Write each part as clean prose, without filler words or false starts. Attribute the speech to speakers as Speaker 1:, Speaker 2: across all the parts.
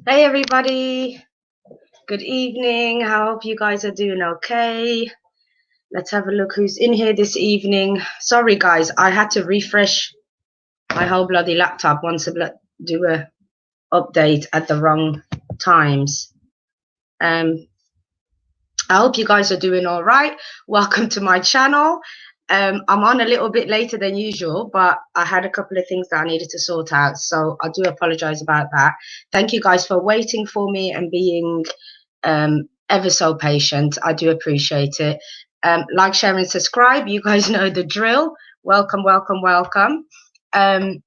Speaker 1: Hey everybody, good evening. I hope you guys are doing okay. Let's have a look who's in here this evening. Sorry guys, I had to refresh my whole bloody laptop once to do a update at the wrong times. I hope you guys are doing all right. Welcome to my channel. I'm on a little bit later than usual, but I had a couple of things that I needed to sort out, so I do apologize about that. Thank you guys for waiting for me and being ever so patient. I do appreciate it. Like, share, and subscribe. You guys know the drill. Welcome, welcome, welcome. Hey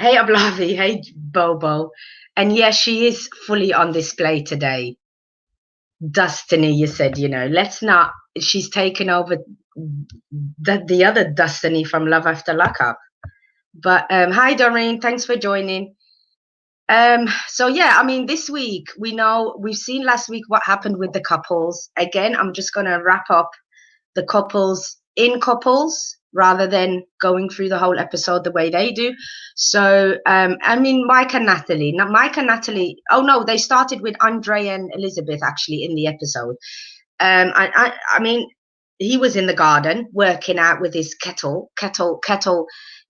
Speaker 1: Ablavi, hey Bobo. And yes, she is fully on display today. Destiny, you said, let's not, she's taken over the other Destiny from Love After Lockup. But hi Doreen, thanks for joining. So yeah, I mean, this week we've seen last week what happened with the couples. Again, I'm just gonna wrap up the couples in couples rather than going through the whole episode the way they do. So I mean, Mike and Natalie. Oh no, they started with Andre and Elizabeth actually in the episode. I mean, he was in the garden working out with his kettle.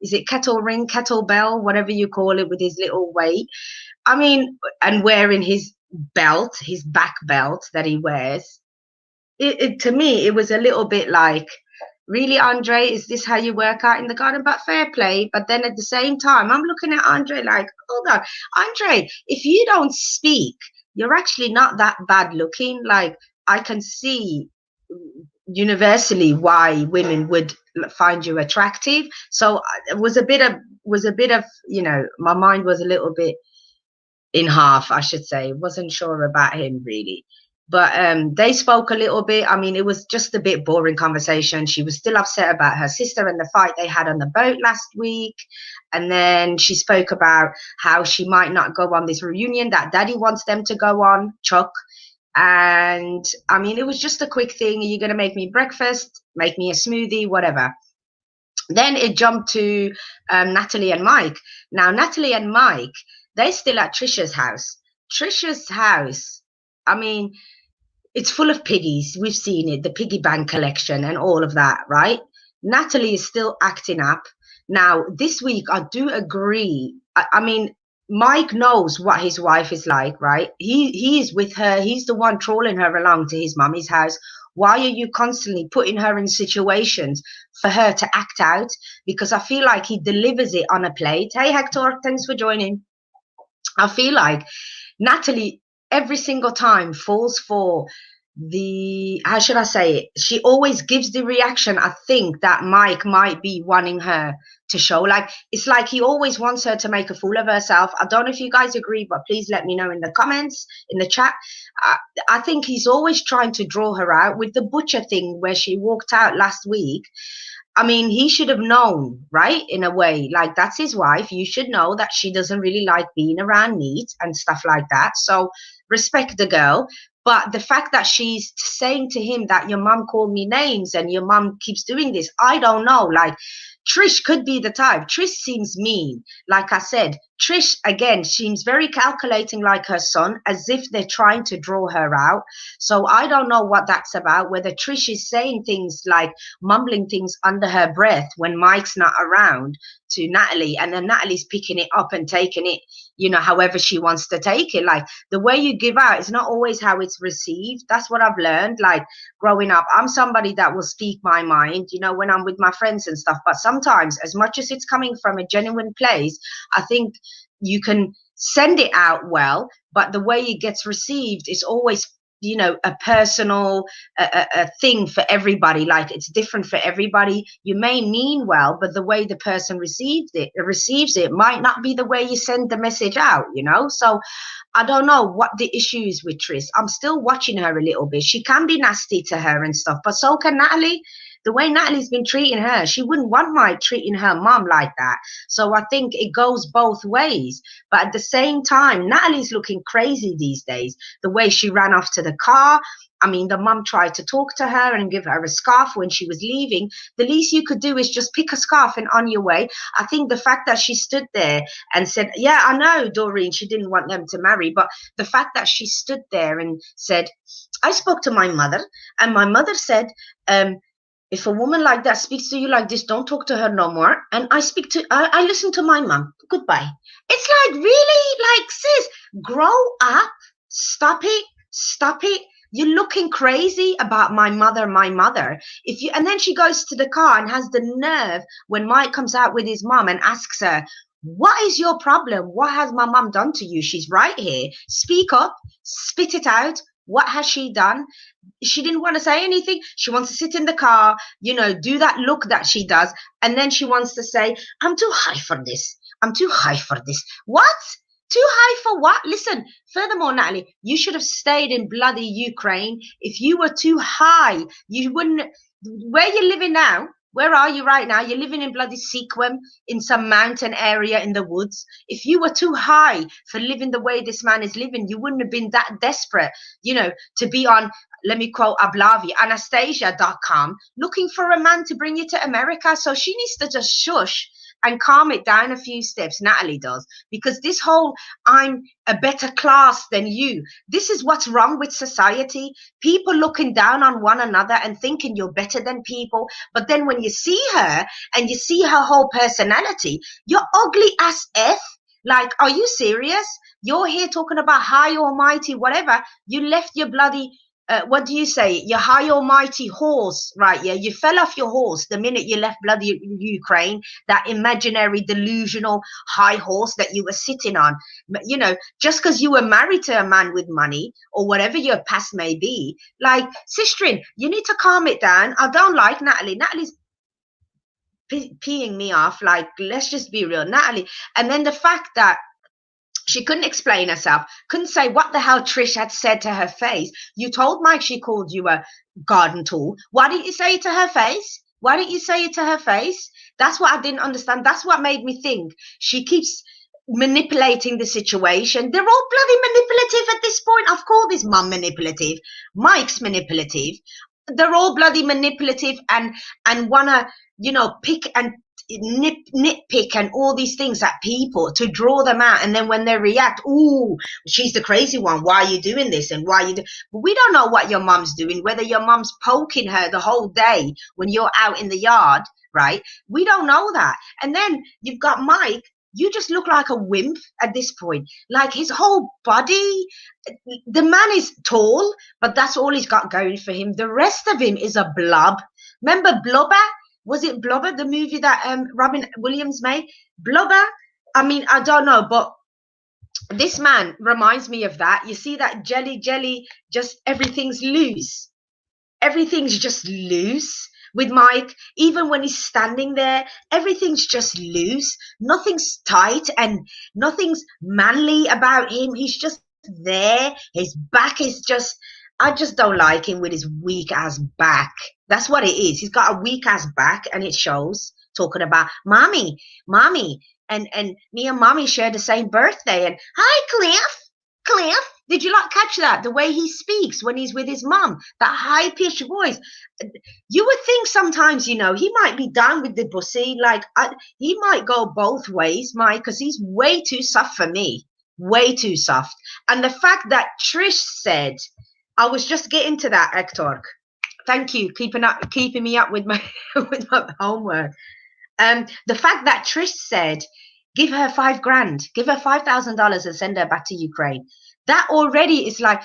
Speaker 1: Is it kettle ring, kettlebell, whatever you call it, with his little weight? I mean, and wearing his belt, his back belt that he wears. To me, it was a little bit like, really, Andre, is this how you work out in the garden? But fair play. But then at the same time, I'm looking at Andre like, hold on, Andre, if you don't speak, you're actually not that bad looking. Like, I can see universally why women would find you attractive. So it was a bit of, my mind was a little bit in half, I should say. Wasn't sure about him really. But they spoke a little bit. I mean, it was just a bit boring conversation. She was still upset about her sister and the fight they had on the boat last week. And then she spoke about how she might not go on this reunion that Daddy wants them to go on, Chuck. And I mean, it was just a quick thing. Are you going to make me breakfast? Make me a smoothie? Whatever. Then it jumped to Natalie and Mike. Now, Natalie and Mike, they're still at Trisha's house. Trisha's house, I mean, it's full of piggies. We've seen it, the piggy bank collection and all of that, right? Natalie is still acting up. Now, this week, I do agree. I mean, Mike knows what his wife is like, right? He is with her. He's the one trawling her along to his mummy's house. Why are you constantly putting her in situations for her to act out? Because I feel like he delivers it on a plate. Hey, Hector, thanks for joining. I feel like Natalie every single time falls for the, how should I say it? She always gives the reaction, I think, that Mike might be wanting her to show. Like, it's like he always wants her to make a fool of herself. I don't know if you guys agree, but please let me know in the comments, in the chat. I think he's always trying to draw her out with the butcher thing where she walked out last week. I mean, he should have known, right? In a way, like, that's his wife. You should know that she doesn't really like being around meat and stuff like that. So respect the girl. But the fact that she's saying to him that your mom called me names and your mom keeps doing this, I don't know. Like, Trish could be the type. Trish seems mean. Like I said, Trish, again, seems very calculating like her son, as if they're trying to draw her out. So I don't know what that's about, whether Trish is saying things like mumbling things under her breath when Mike's not around to Natalie, and then Natalie's picking it up and taking it, however she wants to take it. Like, the way you give out is not always how it's received. That's what I've learned. Like, growing up, I'm somebody that will speak my mind, when I'm with my friends and stuff. But sometimes, as much as it's coming from a genuine place, I think you can send it out well, but the way it gets received is always a personal a thing for everybody. Like, it's different for everybody. You may mean well, but the way the person receives it might not be the way you send the message out, so I don't know what the issue is with Trish. I'm still watching her a little bit. She can be nasty to her and stuff, but so can Natalie. The way Natalie's been treating her, she wouldn't want Mike treating her mom like that. So I think it goes both ways. But at the same time, Natalie's looking crazy these days. The way she ran off to the car. I mean, the mum tried to talk to her and give her a scarf when she was leaving. The least you could do is just pick a scarf and on your way. I think the fact that she stood there and said, yeah, I know, Doreen, she didn't want them to marry, but the fact that she stood there and said, I spoke to my mother, and my mother said, if a woman like that speaks to you like this, don't talk to her no more. And I listen to my mum. Goodbye. It's like, really, like, sis, grow up. Stop it. Stop it. You're looking crazy about my mother, my mother. And then she goes to the car and has the nerve when Mike comes out with his mum and asks her, what is your problem? What has my mum done to you? She's right here. Speak up, spit it out. What has she done? She didn't want to say anything. She wants to sit in the car, do that look that she does. And then she wants to say, I'm too high for this. I'm too high for this. What? Too high for what? Listen, furthermore, Natalie, you should have stayed in bloody Ukraine. If you were too high, you wouldn't. Where you're living now, where are you right now? You're living in bloody SHOOK in some mountain area in the woods. If you were too high for living the way this man is living, you wouldn't have been that desperate, to be on, let me quote Ablavi, Anastasia.com, looking for a man to bring you to America. So she needs to just shush and calm it down a few steps. Natalie does, because this whole I'm a better class than you, this is what's wrong with society. People looking down on one another and thinking you're better than people. But then when you see her and you see her whole personality, you're ugly as F. Like, are you serious? You're here talking about high almighty whatever. You left your bloody what do you say? Your high almighty horse, right? Yeah, you fell off your horse the minute you left bloody Ukraine, that imaginary delusional high horse that you were sitting on. Just because you were married to a man with money or whatever your past may be. Like, Sistrin, you need to calm it down. I don't like Natalie. Natalie's peeing me off. Like, let's just be real, Natalie. And then the fact that she couldn't explain herself, couldn't say what the hell Trish had said to her face. You told Mike she called you a garden tool. Why didn't you say it to her face? Why didn't you say it to her face? That's what I didn't understand. That's what made me think she keeps manipulating the situation. They're all bloody manipulative at this point. I've called his mum manipulative. Mike's manipulative. They're all bloody manipulative and want to, pick and nitpick and all these things at people to draw them out, and then when they react, ooh, she's the crazy one, why are you doing this and why you we don't know what your mum's doing, whether your mum's poking her the whole day when you're out in the yard, right? We don't know that. And then you've got Mike. You just look like a wimp at this point. Like, his whole body, the man is tall, but that's all he's got going for him. The rest of him is a blob. Remember Blubber? Was it Blubber, the movie that Robin Williams made? Blubber? I mean, I don't know, but this man reminds me of that. You see that jelly, just everything's loose. Everything's just loose with Mike. Even when he's standing there, everything's just loose. Nothing's tight and nothing's manly about him. He's just there. His back is just... I just don't like him with his weak ass back. That's what it is. He's got a weak ass back, and it shows. Talking about mommy, and me and mommy share the same birthday. And hi, Cliff. Did you not catch that? The way he speaks when he's with his mom, that high pitched voice. You would think sometimes, he might be down with the pussy. Like, he might go both ways, Mike, because he's way too soft for me. Way too soft. And the fact that Trish said, I was just getting to that, Hector. Thank you, keeping me up with my with my homework. The fact that Trish said, give her $5,000, give her $5,000 and send her back to Ukraine. That already is like,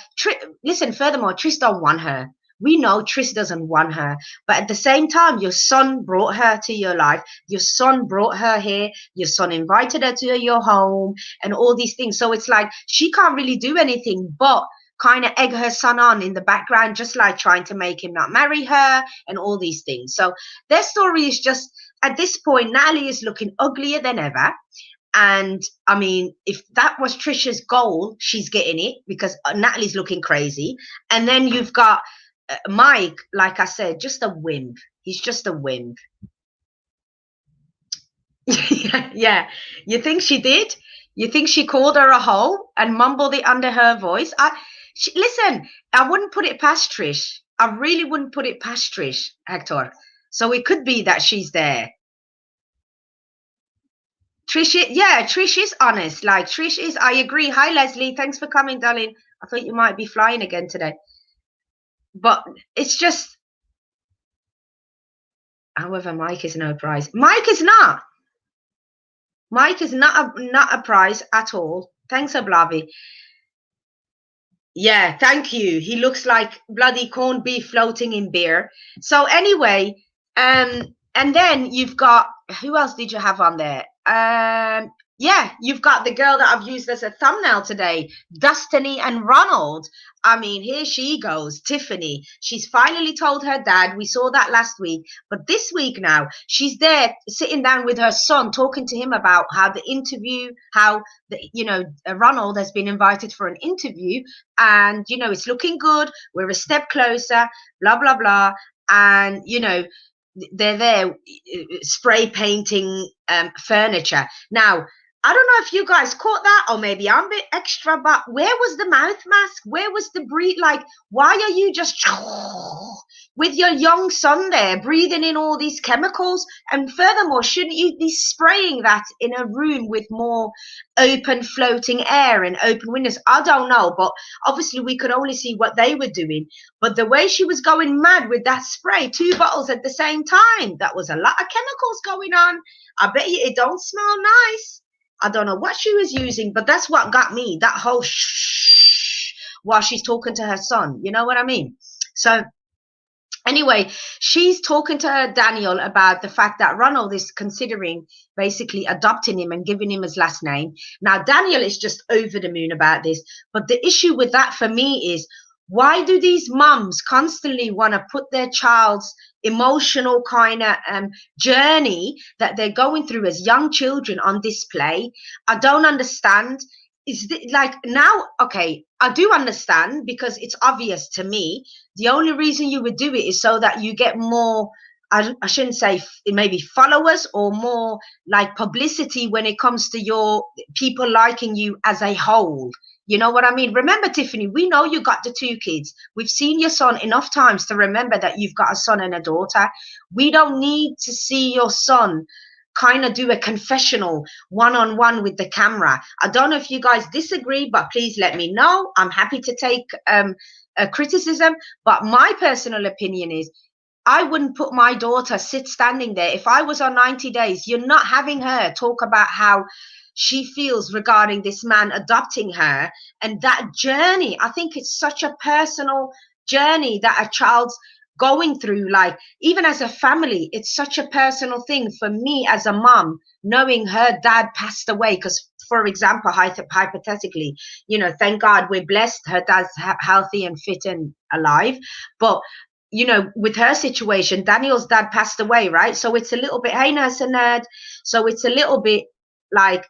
Speaker 1: listen, furthermore, Trish don't want her. We know Trish doesn't want her. But at the same time, your son brought her to your life. Your son brought her here. Your son invited her to your home and all these things. So it's like, she can't really do anything but kind of egg her son on in the background, just like trying to make him not marry her and all these things. So their story is just, at this point, Natalie is looking uglier than ever. And I mean, if that was Trisha's goal, she's getting it, because Natalie's looking crazy. And then you've got Mike, like I said, just a wimp. He's just a wimp. Yeah. You think she did? You think she called her a hoe and mumbled it under her voice? Listen, I wouldn't put it past Trish. I really wouldn't put it past Trish, Hector. So it could be that she's there. Trish, yeah, Trish is honest. Like, Trish is, I agree. Hi, Leslie. Thanks for coming, darling. I thought you might be flying again today. But it's just, however, Mike is no prize. Mike is not. Mike is not a prize at all. Thanks, Ablavi. Yeah, thank you. He looks like bloody corned beef floating in beer. So anyway, and then you've got, who else did you have on there? Yeah, you've got the girl that I've used as a thumbnail today, Destiny and Ronald. I mean, here she goes, Tiffany. She's finally told her dad. We saw that last week. But this week now, she's there sitting down with her son, talking to him about how the interview, how, Ronald has been invited for an interview. And, it's looking good. We're a step closer, blah, blah, blah. And, they're there spray painting furniture. Now, I don't know if you guys caught that, or maybe I'm a bit extra, but where was the mouth mask? Where was the breathe? Like, why are you just with your young son there breathing in all these chemicals? And furthermore, shouldn't you be spraying that in a room with more open floating air and open windows? I don't know, but obviously we could only see what they were doing. But the way she was going mad with that spray, 2 bottles at the same time, that was a lot of chemicals going on. I bet you it don't smell nice. I don't know what she was using, but that's what got me, that whole shh while she's talking to her son. You know what I mean? So anyway, she's talking to Daniel about the fact that Ronald is considering basically adopting him and giving him his last name. Now, Daniel is just over the moon about this. But the issue with that for me is, why do these mums constantly want to put their child's emotional kind of journey that they're going through as young children on display? I don't understand. Like now, okay, I do understand because it's obvious to me. The only reason you would do it is so that you get more, I shouldn't say maybe followers, or more like publicity when it comes to your people liking you as a whole. You know what I mean? Remember, Tiffany, we know you got the 2 kids. We've seen your son enough times to remember that you've got a son and a daughter. We don't need to see your son kind of do a confessional one-on-one with the camera. I don't know if you guys disagree, but please let me know. I'm happy to take a criticism, but my personal opinion is, I wouldn't put my daughter standing there. If I was on 90 Days, you're not having her talk about how she feels regarding this man adopting her and that journey. I think it's such a personal journey that a child's going through. Like, even as a family, it's such a personal thing for me as a mom, knowing her dad passed away. Because, for example, hypothetically, thank God we're blessed, her dad's healthy and fit and alive. But with her situation, Daniel's dad passed away, right? So it's a little bit, hey, nurse and nerd. So it's a little bit like,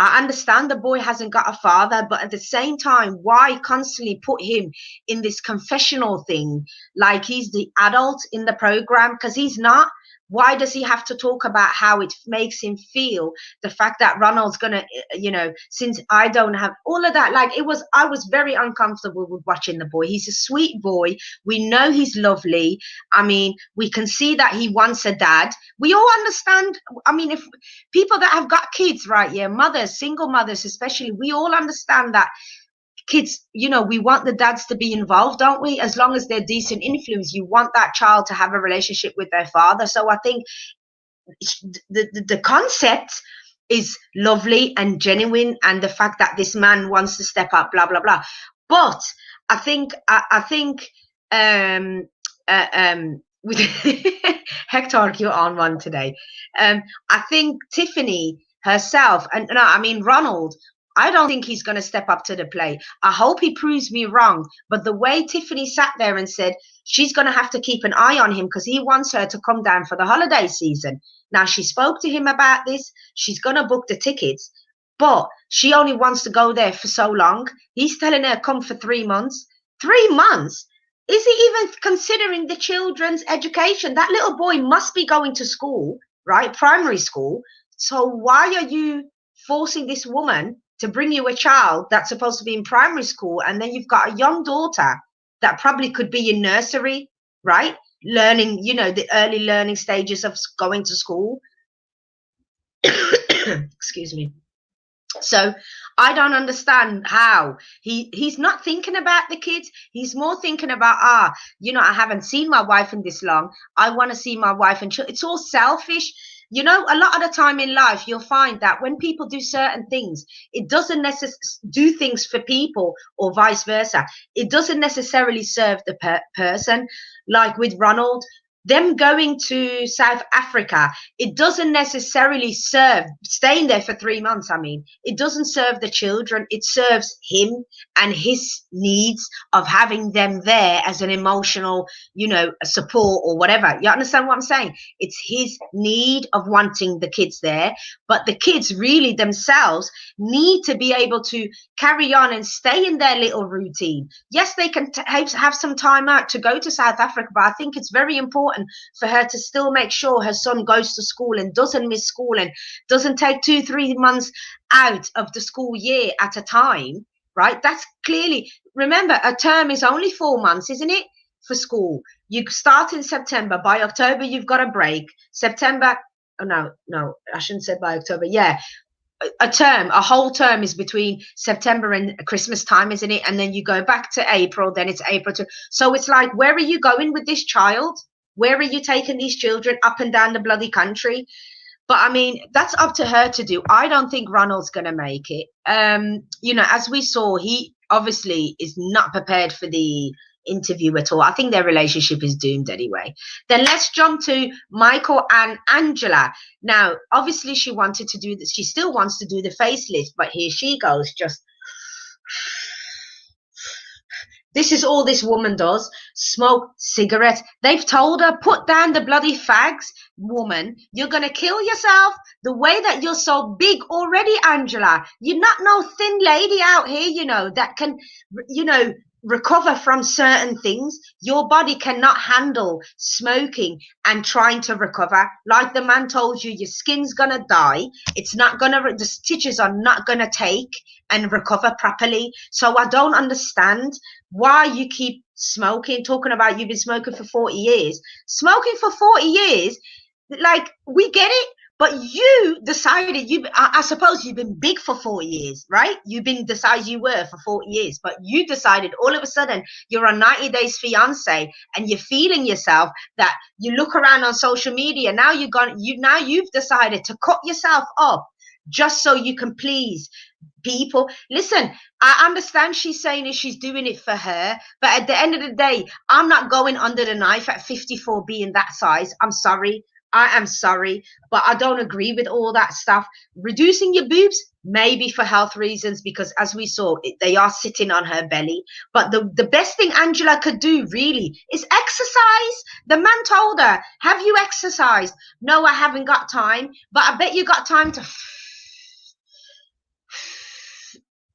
Speaker 1: I understand the boy hasn't got a father, but at the same time, why constantly put him in this confessional thing like he's the adult in the program? Because he's not. Why does he have to talk about how it makes him feel? The fact that Ronald's gonna, since I don't have all of that, like I was very uncomfortable with watching the boy. He's a sweet boy. We know he's lovely. I mean, we can see that he wants a dad. We all understand. I mean, if people that have got kids, right? Yeah, mothers, single mothers especially, we all understand that kids, we want the dads to be involved, don't we? As long as they're decent influence, you want that child to have a relationship with their father. So I think the concept is lovely and genuine, and the fact that this man wants to step up, blah blah blah. But I think with Hector, you're on one today. I think Tiffany herself, and no, I mean Ronald, I don't think he's going to step up to the plate. I hope he proves me wrong. But the way Tiffany sat there and said she's going to have to keep an eye on him because he wants her to come down for the holiday season. Now, she spoke to him about this. She's going to book the tickets, but she only wants to go there for so long. He's telling her come for 3 months. 3 months? Is he even considering the children's education? That little boy must be going to school, right? Primary school. So why are you forcing this woman to bring you a child that's supposed to be in primary school, and then you've got a young daughter that probably could be in nursery, right? Learning, you know, the early learning stages of going to school. Excuse me. So I don't understand how he's not thinking about the kids. He's more thinking about, you know, I haven't seen my wife in this long. I want to see my wife and children. It's all selfish. You know, a lot of the time in life, you'll find that when people do certain things, it doesn't necessarily do things for people or vice versa. It doesn't necessarily serve the person. Like with Ronald, them going to South Africa, it doesn't necessarily serve staying there for 3 months. I mean, it doesn't serve the children. It serves him and his needs of having them there as an emotional, you know, support or whatever. You understand what I'm saying? It's his need of wanting the kids there, but the kids really themselves need to be able to carry on and stay in their little routine. Yes, they can have some time out to go to South Africa, but I think it's very important for her to still make sure her son goes to school and doesn't miss school and doesn't take 2-3 months out of the school year at a time, right? That's clearly, remember, a term is only 4 months, isn't it, for school? You start in September. By October, you've got a break. September, oh no, I shouldn't say by October. Yeah, a whole term is between September and Christmas time, isn't it? And then you go back to April, then it's April to, so it's like, where are you going with this child? Where are you taking these children up and down the bloody country? But I mean, that's up to her to do. I don't think Ronald's going to make it. You know, as we saw, he obviously is not prepared for the interview at all. I think their relationship is doomed anyway. Then let's jump to Michael and Angela. Now, obviously, she wanted to do this. She still wants to do the facelift, but here she goes, just. This is all this woman does. Smoke cigarettes. They've told her, put down the bloody fags, woman. You're going to kill yourself. The way that you're so big already, Angela. You're not no thin lady out here, you know, that can, you know, recover from certain things. Your body cannot handle smoking and trying to recover. Like the man told you, your skin's going to die. It's not going to, the stitches are not going to take and recover properly. So I don't understand why you keep smoking, talking about you've been smoking for 40 years. Smoking for 40 years, like, we get it, but you decided, I suppose you've been big for 4 years, right? You've been the size you were for 40 years, but you decided all of a sudden you're on 90 Days Fiancé and you're feeling yourself, that you look around on social media, now you've decided to cut yourself up just so you can please people. Listen, I understand she's saying that she's doing it for her, but at the end of the day, I'm not going under the knife at 54 being that size. I'm sorry. I am sorry, but I don't agree with all that stuff. Reducing your boobs, maybe for health reasons, because as we saw, they are sitting on her belly. But the best thing Angela could do really is exercise. The man told her, have you exercised? No, I haven't got time, but I bet you got time to...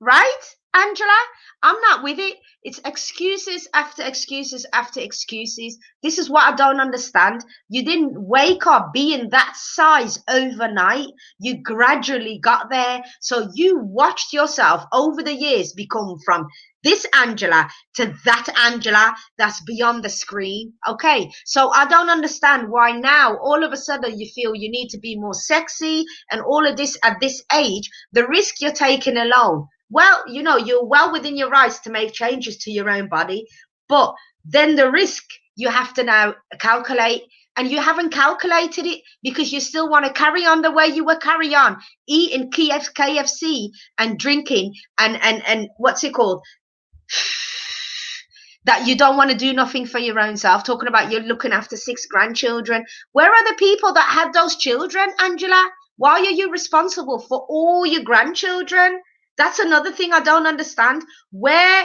Speaker 1: Right, Angela? I'm not with it. It's excuses after excuses after excuses. This is what I don't understand. You didn't wake up being that size overnight. You gradually got there. So you watched yourself over the years become from this Angela to that Angela that's beyond the screen. Okay, so I don't understand why now all of a sudden you feel you need to be more sexy and all of this at this age. The risk you're taking alone. Well, you know, you're well within your rights to make changes to your own body, but then the risk you have to now calculate, and you haven't calculated it because you still want to carry on the way you were carrying on, eating KFC and drinking and what's it called? That you don't want to do nothing for your own self, talking about you're looking after 6 grandchildren. Where are the people that had those children, Angela? Why are you responsible for all your grandchildren? That's another thing I don't understand. Where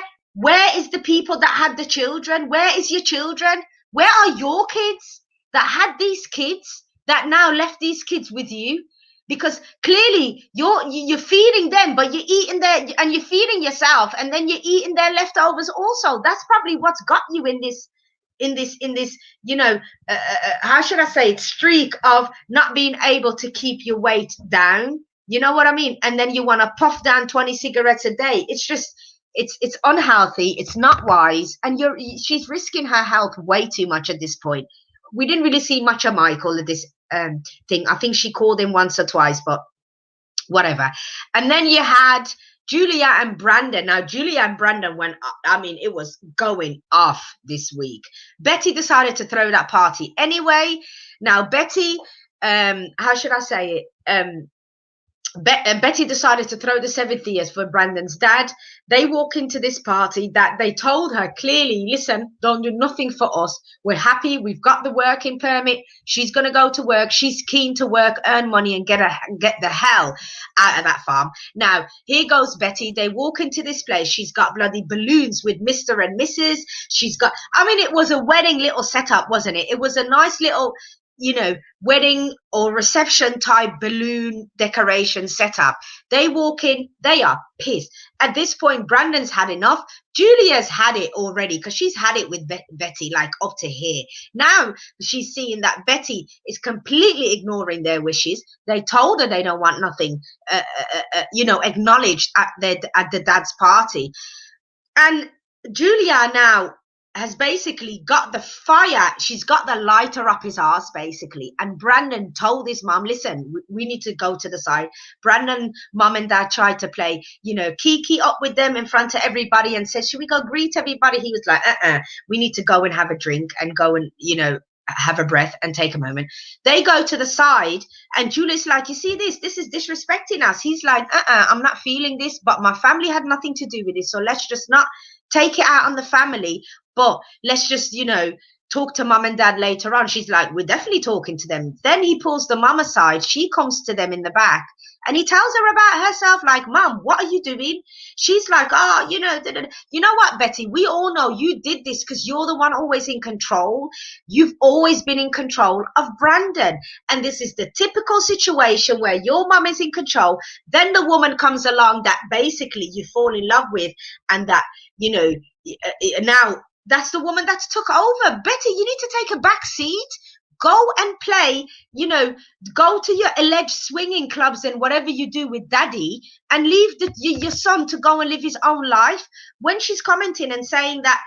Speaker 1: is the people that had the children? Where is your children? Where are your kids that had these kids that now left these kids with you? Because clearly you're feeding them, but you're eating their, and you're feeding yourself, and then you're eating their leftovers also. That's probably what's got you in this, you know, how should I say it, streak of not being able to keep your weight down. You know what I mean? And then you want to puff down 20 cigarettes a day. It's just, it's unhealthy. It's not wise. And she's risking her health way too much at this point. We didn't really see much of Michael at this thing. I think she called him once or twice, but whatever. And then you had Julia and Brandon. Now, Julia and Brandon went up. I mean, it was going off this week. Betty decided to throw that party anyway. Now, Betty, how should I say it? Betty decided to throw the 70th for Brandon's dad. They walk into this party that they told her clearly, listen, don't do nothing for us. We're happy. We've got the working permit. She's going to go to work. She's keen to work, earn money, and get the hell out of that farm. Now, here goes Betty. They walk into this place. She's got bloody balloons with Mr. and Mrs. She's got, I mean, it was a wedding little setup, wasn't it? It was a nice little, you know, wedding or reception type balloon decoration setup. They walk in, they are pissed. At this point, Brandon's had enough. Julia's had it already because she's had it with Betty, like up to here. Now she's seeing that Betty is completely ignoring their wishes. They told her they don't want nothing, you know, acknowledged at the dad's party. And Julia now has basically got the fire. She's got the lighter up his arse, basically. And Brandon told his mom, listen, we need to go to the side. Brandon, mom and dad tried to play, you know, kiki up with them in front of everybody and said, should we go greet everybody? He was like, we need to go and have a drink and go and, you know, have a breath and take a moment. They go to the side and Julia's like, you see this is disrespecting us. He's like, I'm not feeling this, but my family had nothing to do with it. So let's just not take it out on the family. But let's just, you know, talk to mom and dad later on. She's like, we're definitely talking to them. Then he pulls the mom aside. She comes to them in the back and he tells her about herself, like, Mom, what are you doing? She's like, oh, you know what, Betty, we all know you did this because you're the one always in control. You've always been in control of Brandon. And this is the typical situation where your mom is in control. Then the woman comes along that basically you fall in love with and that, you know, now that's the woman that's took over. Betty, you need to take a back seat. Go and play, you know, go to your alleged swinging clubs and whatever you do with daddy and leave your son to go and live his own life. When she's commenting and saying that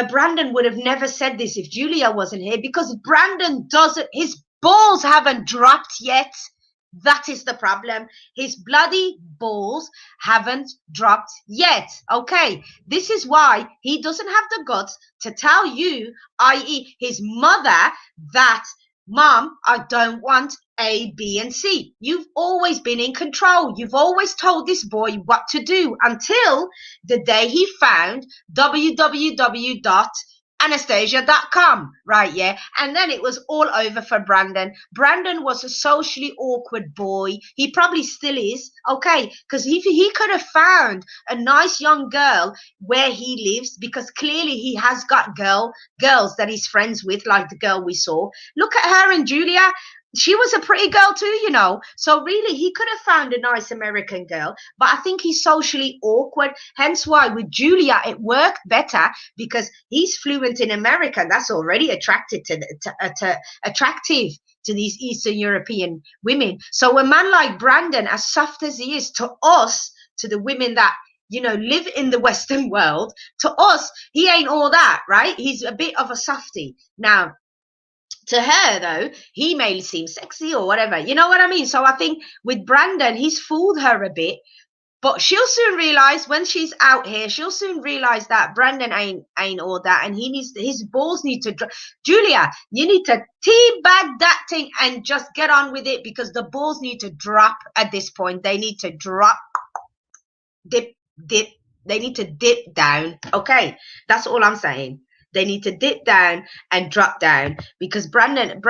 Speaker 1: Brandon would have never said this if Julia wasn't here, because Brandon doesn't, his balls haven't dropped yet. That is the problem. His bloody balls haven't dropped yet. Okay, this is why he doesn't have the guts to tell you, i.e. his mother, that, Mom, I don't want A, B, and C. You've always been in control. You've always told this boy what to do until the day he found www.anastasia.com, right? Yeah. And then it was all over for Brandon. Brandon was a socially awkward boy. He probably still is. Okay. Because he could have found a nice young girl where he lives, because clearly he has got girls that he's friends with, like the girl we saw. Look at her and Julia. She was a pretty girl too, you know. So really, he could have found a nice American girl, but I think he's socially awkward. Hence why with Julia, it worked better because he's fluent in American. That's already attractive to these Eastern European women. So a man like Brandon, as soft as he is to us, to the women that, you know, live in the Western world, to us, he ain't all that, right? He's a bit of a softie. Now, to her, though, he may seem sexy or whatever. You know what I mean? So I think with Brandon, he's fooled her a bit. But she'll soon realize when she's out here, she'll soon realize that Brandon ain't all that. And his balls need to drop. Julia, you need to teabag that thing and just get on with it, because the balls need to drop at this point. They need to drop, dip. They need to dip down. Okay, that's all I'm saying. They need to dip down and drop down, because Brandon,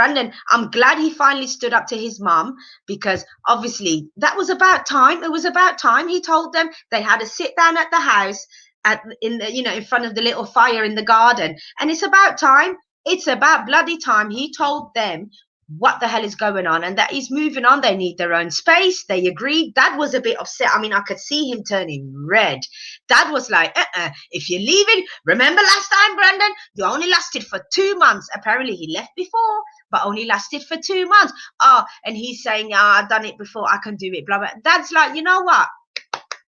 Speaker 1: I'm glad he finally stood up to his mom, because obviously that was about time. It was about time. He told them they had to sit down at the house in front of the little fire in the garden. And it's about time. It's about bloody time. He told them what the hell is going on and that he's moving on. They need their own space. They agreed. Dad was a bit upset. I mean, I could see him turning red. Dad was like, if you're leaving, remember last time, Brandon, you only lasted for 2 months. Apparently he left before, but only lasted for 2 months. Oh, and he's saying, I've done it before, I can do it, blah, blah. Dad's like, you know what?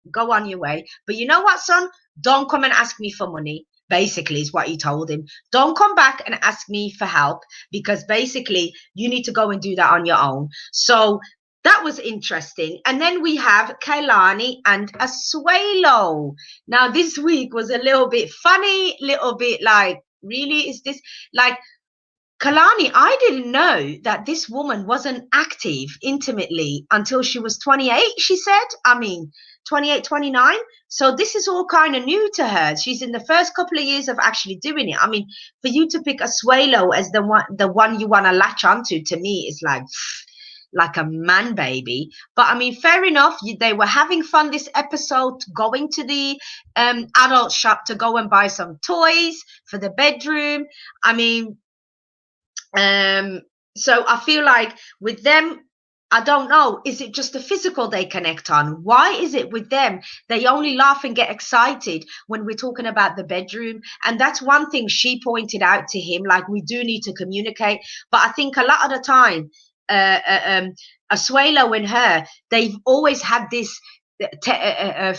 Speaker 1: Go on your way. But you know what, son? Don't come and ask me for money. Basically, is what he told him. Don't come back and ask me for help, because basically you need to go and do that on your own. So that was interesting. And then we have Kailani and Asuelo. Now, this week was a little bit funny, little bit like, really, is this like Kalani? I didn't know that this woman wasn't active intimately until she was 28, she said. I mean, 28, 29. So this is all kind of new to her. She's in the first couple of years of actually doing it. I mean, for you to pick Asuelo as the one you want to latch onto, to me, is like a man baby. But I mean, fair enough. They were having fun this episode, going to the adult shop to go and buy some toys for the bedroom. I mean, so I feel like with them, I don't know, is it just the physical they connect on? Why is it with them they only laugh and get excited when we're talking about the bedroom? And that's one thing she pointed out to him, like, we do need to communicate. But I think a lot of the time, Asuelo and her, they've always had this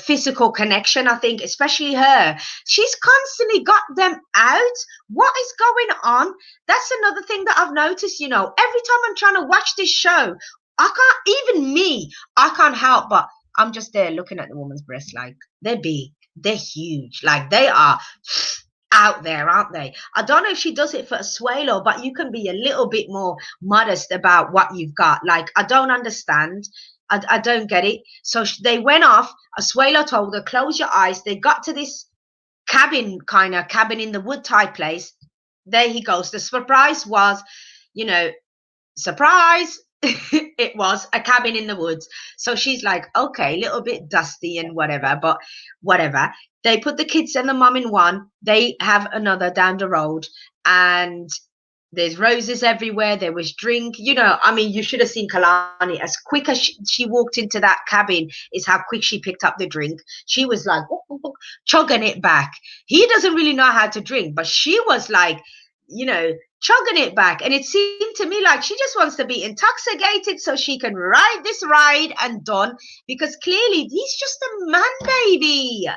Speaker 1: physical connection. I think especially her, she's constantly got them out. What is going on? That's another thing that I've noticed. You know, every time I'm trying to watch this show, I can't help but I'm just there looking at the woman's breasts. Like, they're big, they're huge, like they are out there, aren't they? I don't know if she does it for Asuelo, but you can be a little bit more modest about what you've got. Like, I don't understand. I don't get it. So they went off. Asuelo told her, close your eyes. They got to this cabin in the wood type place. There he goes. The surprise was, you know, surprise. It was a cabin in the woods. So she's like, okay, a little bit dusty and whatever, but whatever. They put the kids and the mum in one. They have another down the road, and there's roses everywhere. There was drink. You know, I mean, you should have seen Kalani. As quick as she walked into that cabin is how quick she picked up the drink. She was like, chugging it back. He doesn't really know how to drink, but she was like, you know, chugging it back. And it seemed to me like she just wants to be intoxicated so she can ride this ride and done, because clearly he's just a man baby.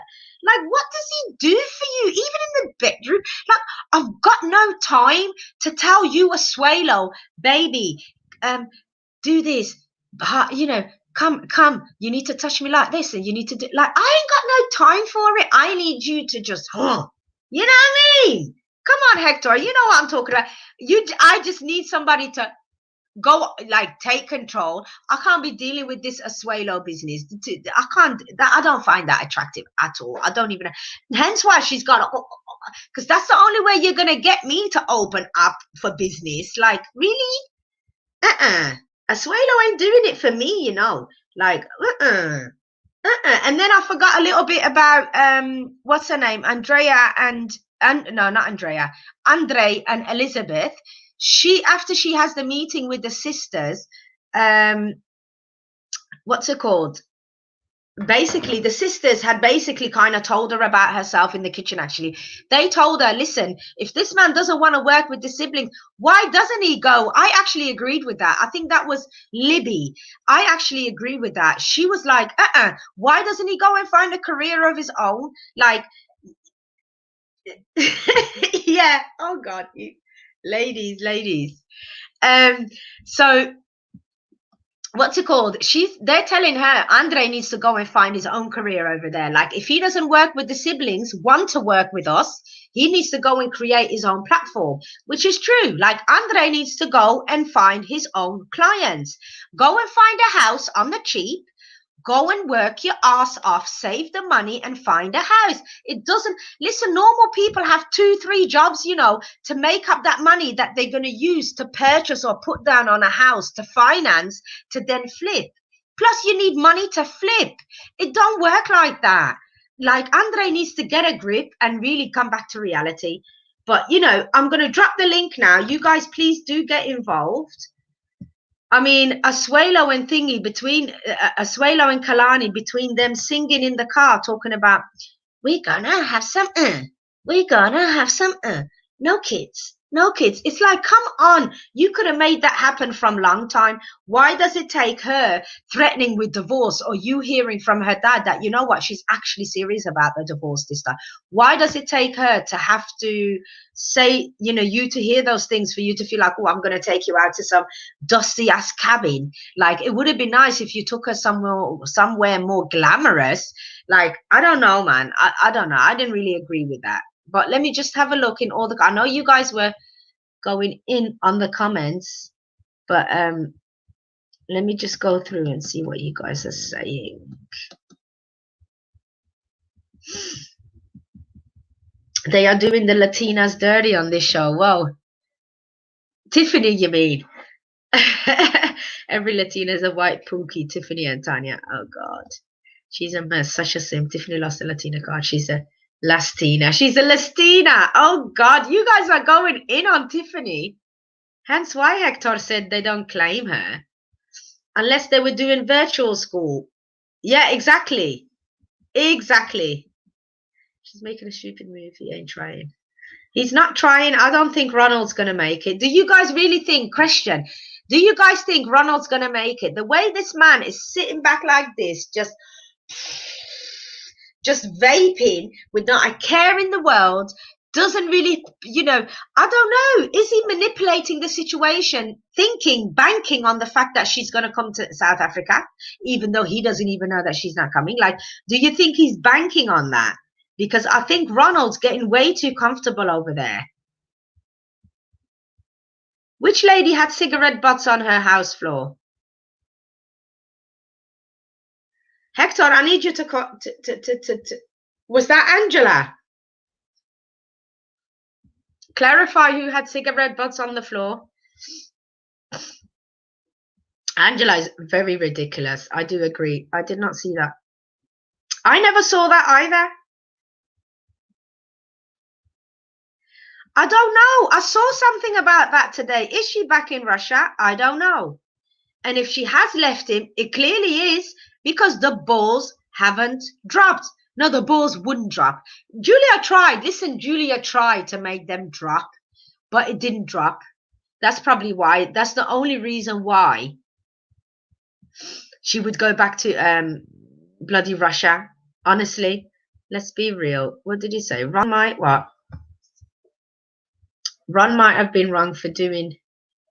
Speaker 1: Like, what does he do for you, even in the bedroom? Like, I've got no time to tell you, Asuelo, baby, do this, you know, come, you need to touch me like this, and you need to do, like, I ain't got no time for it. I need you to just, you know what I mean? Come on, Hector, you know what I'm talking about. I just need somebody to go, like, take control. I can't be dealing with this Asuelo business. I can't. I don't find that attractive at all. I don't even. Hence why she's got, because that's the only way you're gonna get me to open up for business. Like, really? Asuelo ain't doing it for me, you know. Like, And then I forgot a little bit about what's her name, Andrea and no, not Andrea, Andre and Elizabeth. After she has the meeting with the sisters, what's it called? Basically, the sisters had basically kind of told her about herself in the kitchen. Actually, they told her, listen, if this man doesn't want to work with the siblings, why doesn't he go? I actually agreed with that. I think that was Libby. I actually agree with that. She was like, why doesn't he go and find a career of his own? Like, yeah, oh God, ladies. So what's it called? They're telling her Andre needs to go and find his own career over there. Like, if he doesn't work with the siblings, want to work with us, he needs to go and create his own platform, which is true. Like, Andre needs to go and find his own clients, go and find a house on the cheap, go and work your ass off, save the money and find a house. It doesn't, listen, normal people have 2-3 jobs, you know, to make up that money that they're going to use to purchase or put down on a house to finance, to then flip. Plus, you need money to flip. It don't work like that. Like, Andre needs to get a grip and really come back to reality. But, you know, I'm going to drop the link now. You guys, please do get involved. I mean, Asuelo and Thingy, between Asuelo and Kalani, between them singing in the car, talking about, we're gonna have some, no kids, No kids. It's like, come on. You could have made that happen from long time. Why does it take her threatening with divorce or you hearing from her dad that, you know what, she's actually serious about the divorce this time? Why does it take her to have to say, you know, you to hear those things for you to feel like, oh, I'm going to take you out to some dusty ass cabin? Like, it would have been nice if you took her somewhere more glamorous. Like, I don't know, man. I don't know. I didn't really agree with that. But let me just have a look in all the. I know you guys were going in on the comments, but let me just go through and see what you guys are saying. They are doing the Latinas dirty on this show. Whoa. Tiffany, you mean? Every Latina is a white punky. Tiffany and Tanya. Oh, God. She's a mess. Such a sim. Tiffany lost a Latina card. She's a Lastina. She's a Lastina. Oh, God. You guys are going in on Tiffany. Hence why Hector said they don't claim her. Unless they were doing virtual school. Yeah, exactly. Exactly. She's making a stupid move. He ain't trying. He's not trying. I don't think Ronald's going to make it. Do you guys really think, question, do you guys think Ronald's going to make it? The way this man is sitting back like this, just vaping with not a care in the world, doesn't really, you know, I don't know. Is he manipulating the situation, thinking, banking on the fact that she's going to come to South Africa, even though he doesn't even know that she's not coming? Like, do you think he's banking on that? Because I think Ronald's getting way too comfortable over there. Which lady had cigarette butts on her house floor? Hector, I need you to was that Angela? Clarify who had cigarette butts on the floor. Angela is very ridiculous. I do agree. I did not see that. I never saw that either. I don't know. I saw something about that today. Is she back in Russia? I don't know. And if she has left him, it clearly is because the balls haven't dropped. No, the balls wouldn't drop. Julia tried. Listen, Julia tried to make them drop, but it didn't drop. That's probably why. That's the only reason why she would go back to bloody Russia. Honestly, let's be real. What did he say? Ron might what? Ron might have been wrong for doing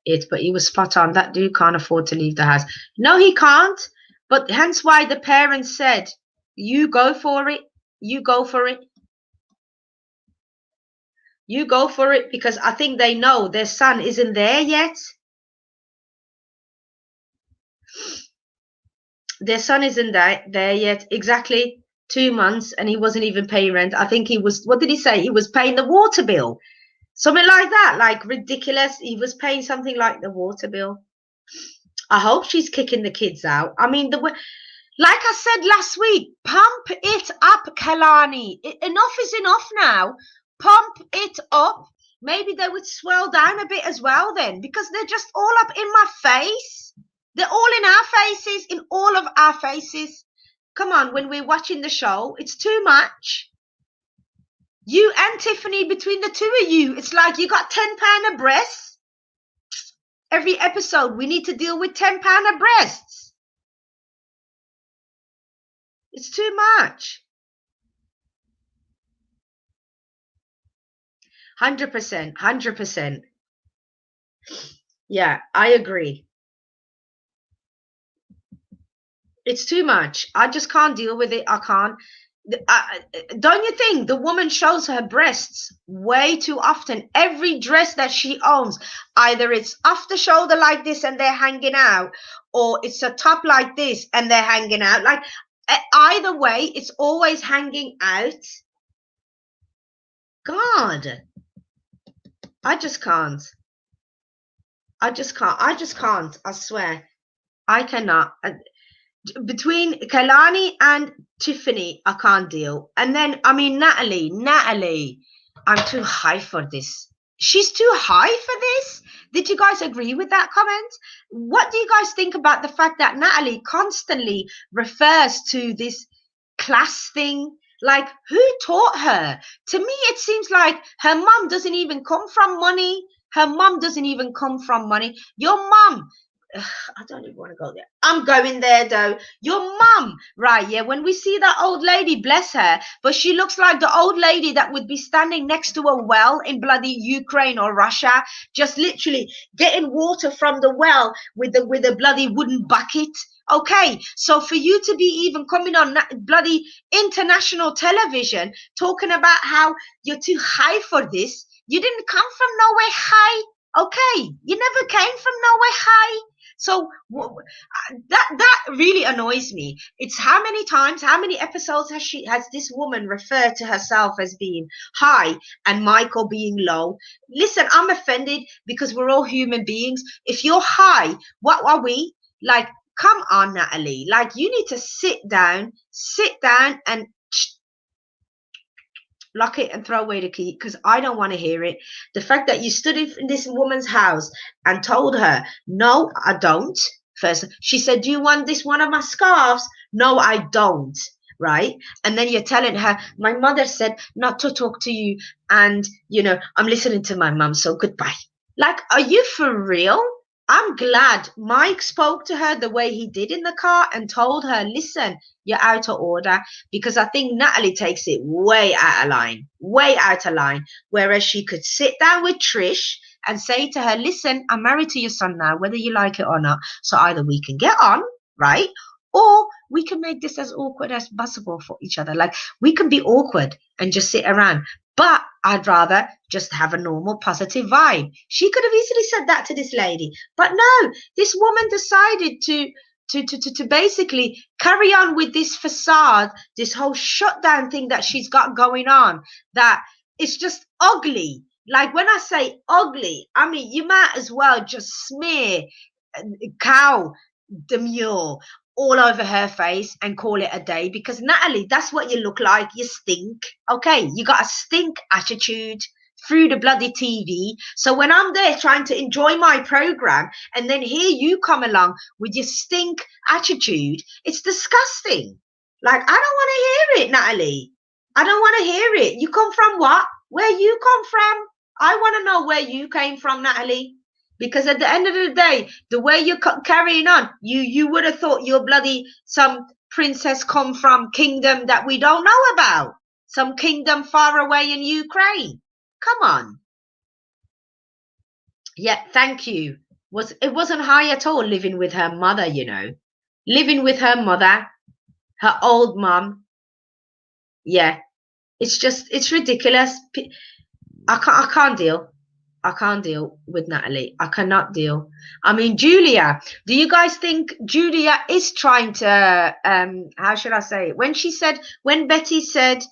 Speaker 1: it, but he was spot on. That dude can't afford to leave the house. No, he can't. But hence why the parents said, you go for it. You go for it. You go for it, because I think they know their son isn't there yet. Their son isn't there yet. Exactly 2 months, and he wasn't even paying rent. I think he was, what did he say? He was paying the water bill. Something like that, like ridiculous. He was paying something like the water bill. I hope she's kicking the kids out. I mean, like I said last week, pump it up, Kalani. Enough is enough now. Pump it up. Maybe they would swell down a bit as well then, because they're just all up in my face. They're all in our faces, in all of our faces. Come on, when we're watching the show, it's too much. You and Tiffany, between the two of you, it's like you got 10 pound of breasts. Every episode, we need to deal with 10 pound of breasts. It's too much. 100%, 100%. Yeah, I agree. It's too much. I just can't deal with it. I can't. Don't you think the woman shows her breasts way too often? Every dress that she owns, either it's off the shoulder like this and they're hanging out, or it's a top like this and they're hanging out. Like, either way, it's always hanging out. God, I just can't. I just can't. I swear. I cannot. Between Kalani and Tiffany, I can't deal. And then, I mean, Natalie, I'm too high for this. She's too high for this. Did you guys agree with that comment? What do you guys think about the fact that Natalie constantly refers to this class thing? Like, who taught her? To me, it seems like her mom doesn't even come from money. Her mom doesn't even come from money. Your mom, I don't even want to go there. I'm going there though. Your mum, right? Yeah. When we see that old lady, bless her, but she looks like the old lady that would be standing next to a well in bloody Ukraine or Russia, just literally getting water from the well with a bloody wooden bucket. Okay, so for you to be even coming on bloody international television talking about how you're too high for this, you didn't come from nowhere high. Okay, you never came from nowhere high. So that really annoys me. It's how many times, how many episodes has this woman referred to herself as being high and Michael being low? Listen, I'm offended because we're all human beings. If you're high, what are we? Like, come on, Natalie. Like, you need to sit down and lock it and throw away the key, because I don't want to hear it. The fact that you stood in this woman's house and told her, no, I don't. First, she said, do you want this one of my scarves? No, I don't. Right? And then you're telling her, my mother said not to talk to you. And, you know, I'm listening to my mum, so goodbye. Like, are you for real? I'm glad Mike spoke to her the way he did in the car and told her, listen, you're out of order, because I think Natalie takes it way out of line, whereas she could sit down with Trish and say to her, listen, I'm married to your son now, whether you like it or not. So either we can get on, right? Or we can make this as awkward as possible for each other. Like, we can be awkward and just sit around. But I'd rather just have a normal positive vibe. She could have easily said that to this lady. But no, this woman decided to basically carry on with this facade, this whole shutdown thing that she's got going on, that it's just ugly. Like, when I say ugly, I mean, you might as well just smear cow demure all over her face and call it a day, because Natalie, that's what you look like. You stink. Okay, you got a stink attitude through the bloody TV. So when I'm there trying to enjoy my program and then here you come along with your stink attitude, it's disgusting. Like, I don't want to hear it, Natalie. I don't want to hear it. You come from what? Where you come from? I want to know where you came from, Natalie. Because at the end of the day, the way you're carrying on, you would have thought you're bloody some princess come from kingdom that we don't know about. Some kingdom far away in Ukraine. Come on. Yeah, thank you. It wasn't high at all living with her mother, you know. Living with her mother, her old mom. Yeah. It's ridiculous. I can't deal. I can't deal with Natalie. I cannot deal. I mean, Julia, do you guys think Julia is trying to, how should I say it? When Betty said,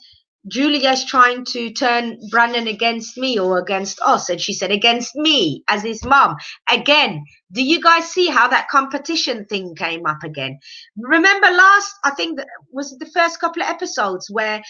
Speaker 1: Julia's trying to turn Brandon against me or against us, and she said against me as his mom. Again, do you guys see how that competition thing came up again? Remember I think was it the first couple of episodes where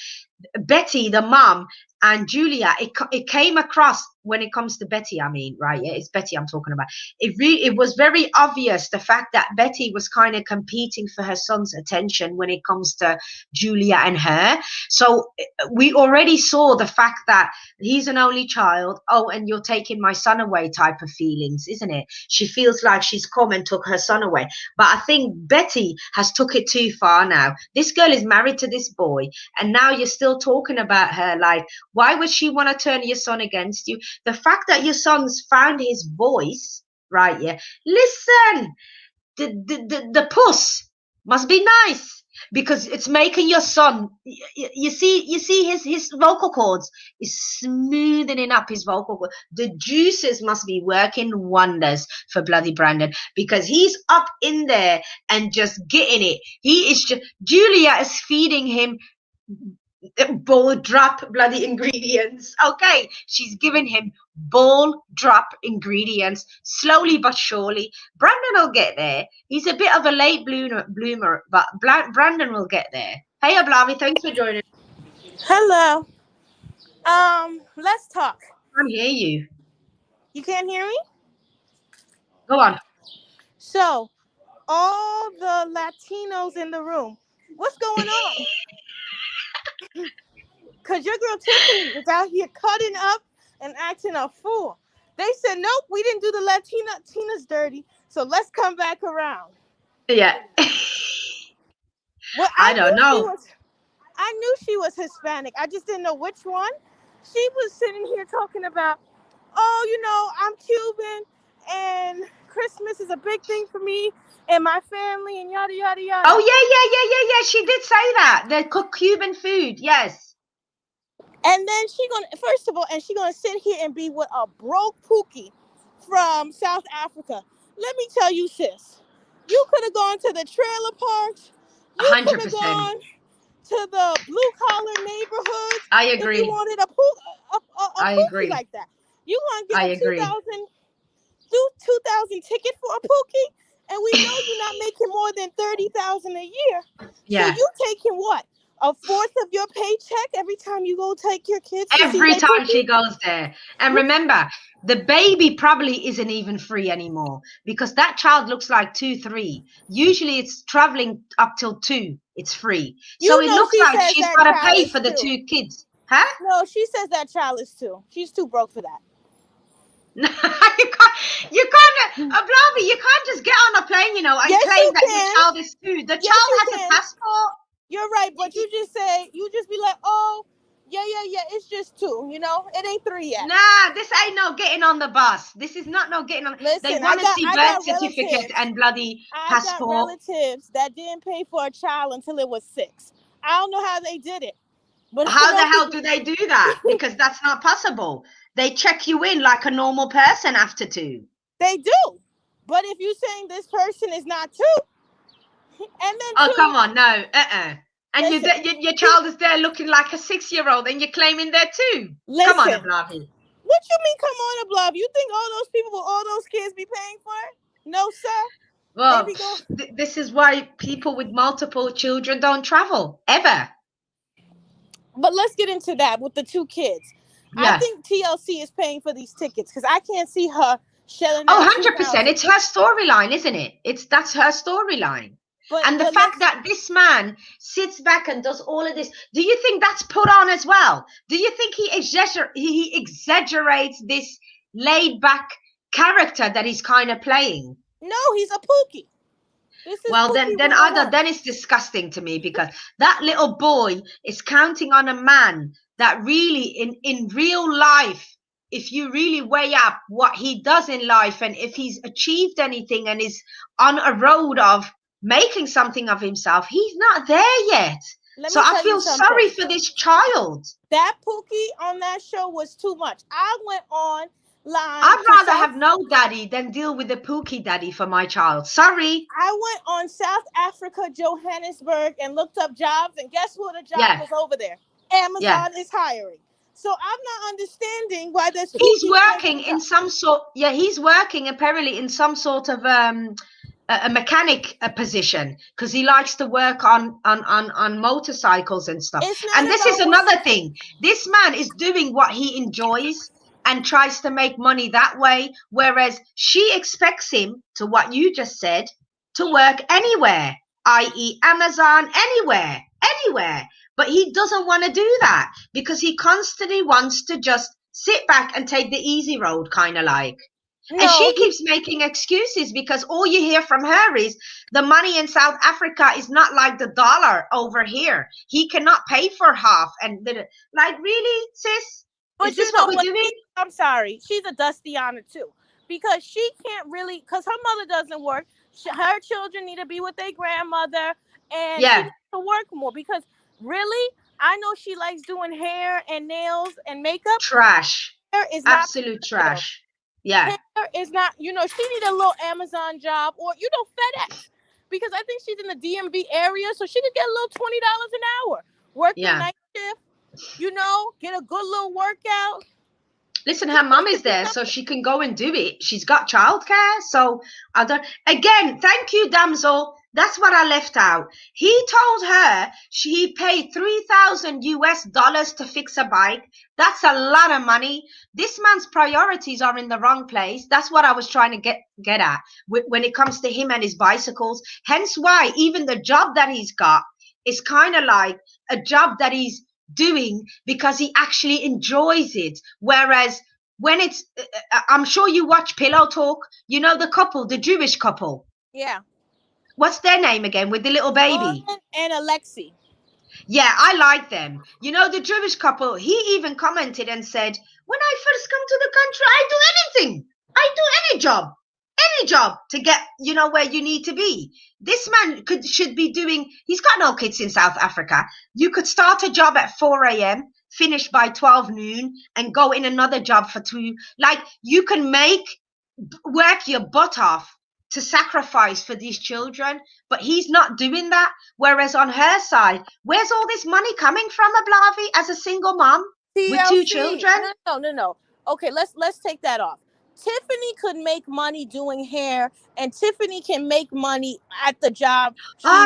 Speaker 1: Betty, the mom, and Julia, it came across, when it comes to Betty, I mean, right? Yeah, it's Betty I'm talking about. It was very obvious, the fact that Betty was kind of competing for her son's attention when it comes to Julia and her. So we already saw the fact that he's an only child. Oh, and you're taking my son away type of feelings, isn't it? She feels like she's come and took her son away. But I think Betty has took it too far now. This girl is married to this boy, and now you're still talking about her. Like, why would she want to turn your son against you? The fact that your son's found his voice, right? Yeah. Listen, the puss must be nice, because it's making your son. You see his vocal cords is smoothing up his vocal cords. The juices must be working wonders for bloody Brandon, because he's up in there and just getting it. Julia is feeding him ball drop bloody ingredients. Okay, she's giving him ball drop ingredients, slowly but surely. Brandon will get there. He's a bit of a late bloomer, but Brandon will get there. Hey, Ablavi, thanks for joining.
Speaker 2: Hello. Let's talk.
Speaker 1: I can't hear you.
Speaker 2: You can't hear me?
Speaker 1: Go on.
Speaker 2: So, all the Latinos in the room, what's going on? Because your girl Tiffany is out here cutting up and acting a fool. They said, nope, we didn't do the Latina. Tina's dirty. So let's come back around.
Speaker 1: Yeah.
Speaker 2: Well,
Speaker 1: I don't know.
Speaker 2: I knew she was Hispanic. I just didn't know which one. She was sitting here talking about, oh, I'm Cuban and Christmas is a big thing for me and my family and yada, yada, yada.
Speaker 1: Oh, yeah. She did say that. They cook Cuban food. Yes.
Speaker 2: And then she gonna sit here and be with a broke Pookie from South Africa. Let me tell you, sis, you could have gone to the trailer parks. You could have
Speaker 1: 100%.
Speaker 2: gone to the blue collar neighborhoods.
Speaker 1: I
Speaker 2: If you
Speaker 1: agree.
Speaker 2: wanted a
Speaker 1: I
Speaker 2: Pookie
Speaker 1: agree.
Speaker 2: like that, you gonna
Speaker 1: I
Speaker 2: get a
Speaker 1: agree.
Speaker 2: 2,000 ticket for a Pookie, and we know you're not making more than 30,000 a year.
Speaker 1: Yeah.
Speaker 2: So you taking what? A fourth of your paycheck every time you go take your kids to see
Speaker 1: Every
Speaker 2: their
Speaker 1: time
Speaker 2: Pookie?
Speaker 1: she goes there. And remember, the baby probably isn't even free anymore because that child looks like 2, 3. Usually it's traveling up till 2. It's free. So it looks
Speaker 2: She
Speaker 1: like
Speaker 2: says
Speaker 1: she's
Speaker 2: that
Speaker 1: got to
Speaker 2: child
Speaker 1: pay
Speaker 2: is
Speaker 1: for the
Speaker 2: 2.
Speaker 1: 2 kids. Huh?
Speaker 2: No, she says that child is 2. She's too broke for that.
Speaker 1: No, you can't, Blobby, you can't just get on a plane, and
Speaker 2: Yes,
Speaker 1: claim that your child is 2. The child has a passport.
Speaker 2: You're right, but you just be like, oh, yeah, it's just 2, it ain't 3 yet.
Speaker 1: Nah, this ain't no getting on the bus. This is not no getting on.
Speaker 2: Listen,
Speaker 1: They want to see birth certificate and bloody passport.
Speaker 2: I got relatives that didn't pay for a child until it was 6. I don't know how they did it. But
Speaker 1: how the hell do they do that? Because that's not possible. They check you in like a normal person after 2.
Speaker 2: They do. But if you're saying this person is not 2, and then
Speaker 1: come on, no, and
Speaker 2: listen,
Speaker 1: your child is there looking like a 6-year-old, and you're claiming they're 2. Come on, Blobby.
Speaker 2: What you mean, come on, Blob? You think all those people with all those kids be paying for it? No, sir.
Speaker 1: Well, this is why people with multiple children don't travel ever.
Speaker 2: But let's get into that with the 2 kids. Yeah. I think TLC is paying for these tickets because I can't see her shelling out.
Speaker 1: 100%. It's her storyline, isn't it? That's her storyline. And the fact that this man sits back and does all of this, do you think that's put on as well? Do you think he exaggerates this laid back character that he's kind of playing?
Speaker 2: No, he's a Pookie.
Speaker 1: Well, then it's disgusting to me because that little boy is counting on a man that really in real life, if you really weigh up what he does in life and if he's achieved anything and is on a road of making something of himself, he's not there yet. So I feel sorry for this child.
Speaker 2: That Pookie on that show was too much. I went on line.
Speaker 1: I'd rather have no daddy than deal with the Pookie daddy for my child. Sorry.
Speaker 2: I went on South Africa, Johannesburg, and looked up jobs, and guess what the job was over there? Amazon is hiring. So I'm not understanding why this.
Speaker 1: He's working in some sort. Yeah, he's working apparently in some sort of a mechanic position because he likes to work on motorcycles and stuff. And this is another thing. This man is doing what he enjoys and tries to make money that way, whereas she expects him, to what you just said, to work anywhere, i.e. Amazon, anywhere. But he doesn't want to do that because he constantly wants to just sit back and take the easy road, kind of like. No, and she keeps making excuses because all you hear from her is the money in South Africa is not like the dollar over here. He cannot pay for half. And like, really, sis?
Speaker 2: But
Speaker 1: is this what we're doing?
Speaker 2: I'm sorry. She's a Dustiana too, because she can't really, because her mother doesn't work. Her children need to be with their grandmother, and she needs to work more because really, I know she likes doing hair and nails and makeup.
Speaker 1: Trash.
Speaker 2: Hair is
Speaker 1: absolute trash. Yeah.
Speaker 2: Hair is not, she need a little Amazon job or, FedEx, because I think she's in the DMV area, so she could get a little $20 an hour. Work the night shift. Get a good little workout.
Speaker 1: Listen, her mom is there, so she can go and do it. She's got childcare, so again, thank you, damsel. That's what I left out. He told her he paid $3,000 to fix a bike. That's a lot of money. This man's priorities are in the wrong place. That's what I was trying to get at when it comes to him and his bicycles. Hence why even the job that he's got is kind of like a job that he's doing because he actually enjoys it, whereas when it's, I'm sure you watch Pillow Talk. You know the couple, the Jewish couple.
Speaker 2: Yeah.
Speaker 1: What's their name again with the little baby?
Speaker 2: Lauren and Alexi.
Speaker 1: Yeah, I like them. You know, the Jewish couple, he even commented and said, when I first come to the country, I do anything. I do any job to get, you know, where you need to be. This man should be doing, he's got no kids in South Africa. You could start a job at 4 a.m., finish by 12 noon, and go in another job for 2. Like, you can work your butt off to sacrifice for these children, but he's not doing that. Whereas on her side, where's all this money coming from, Ablavi, as a single mom with 2 children?
Speaker 2: No. Okay, let's take that off. Tiffany could make money doing hair, and Tiffany can make money at the job.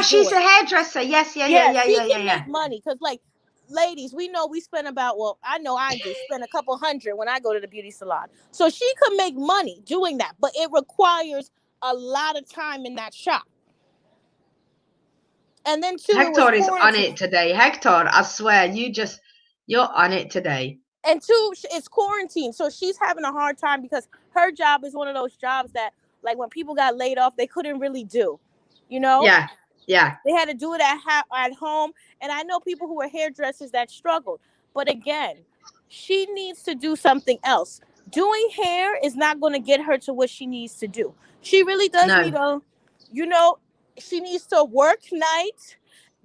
Speaker 1: She's a hairdresser. Yes,
Speaker 2: She can make money because, like, ladies, we know we spend about, well, I know I do spend a couple $100 when I go to the beauty salon. So she could make money doing that, but it requires a lot of time in that shop. And then too,
Speaker 1: Hector is on it today. Hector, I swear, you're on it today.
Speaker 2: And two, it's quarantine, so she's having a hard time because her job is one of those jobs that, like, when people got laid off, they couldn't really do, you know?
Speaker 1: Yeah.
Speaker 2: They had to do it at home. And I know people who are hairdressers that struggled. But again, she needs to do something else. Doing hair is not going to get her to what she needs to do. She really does need she needs to work nights,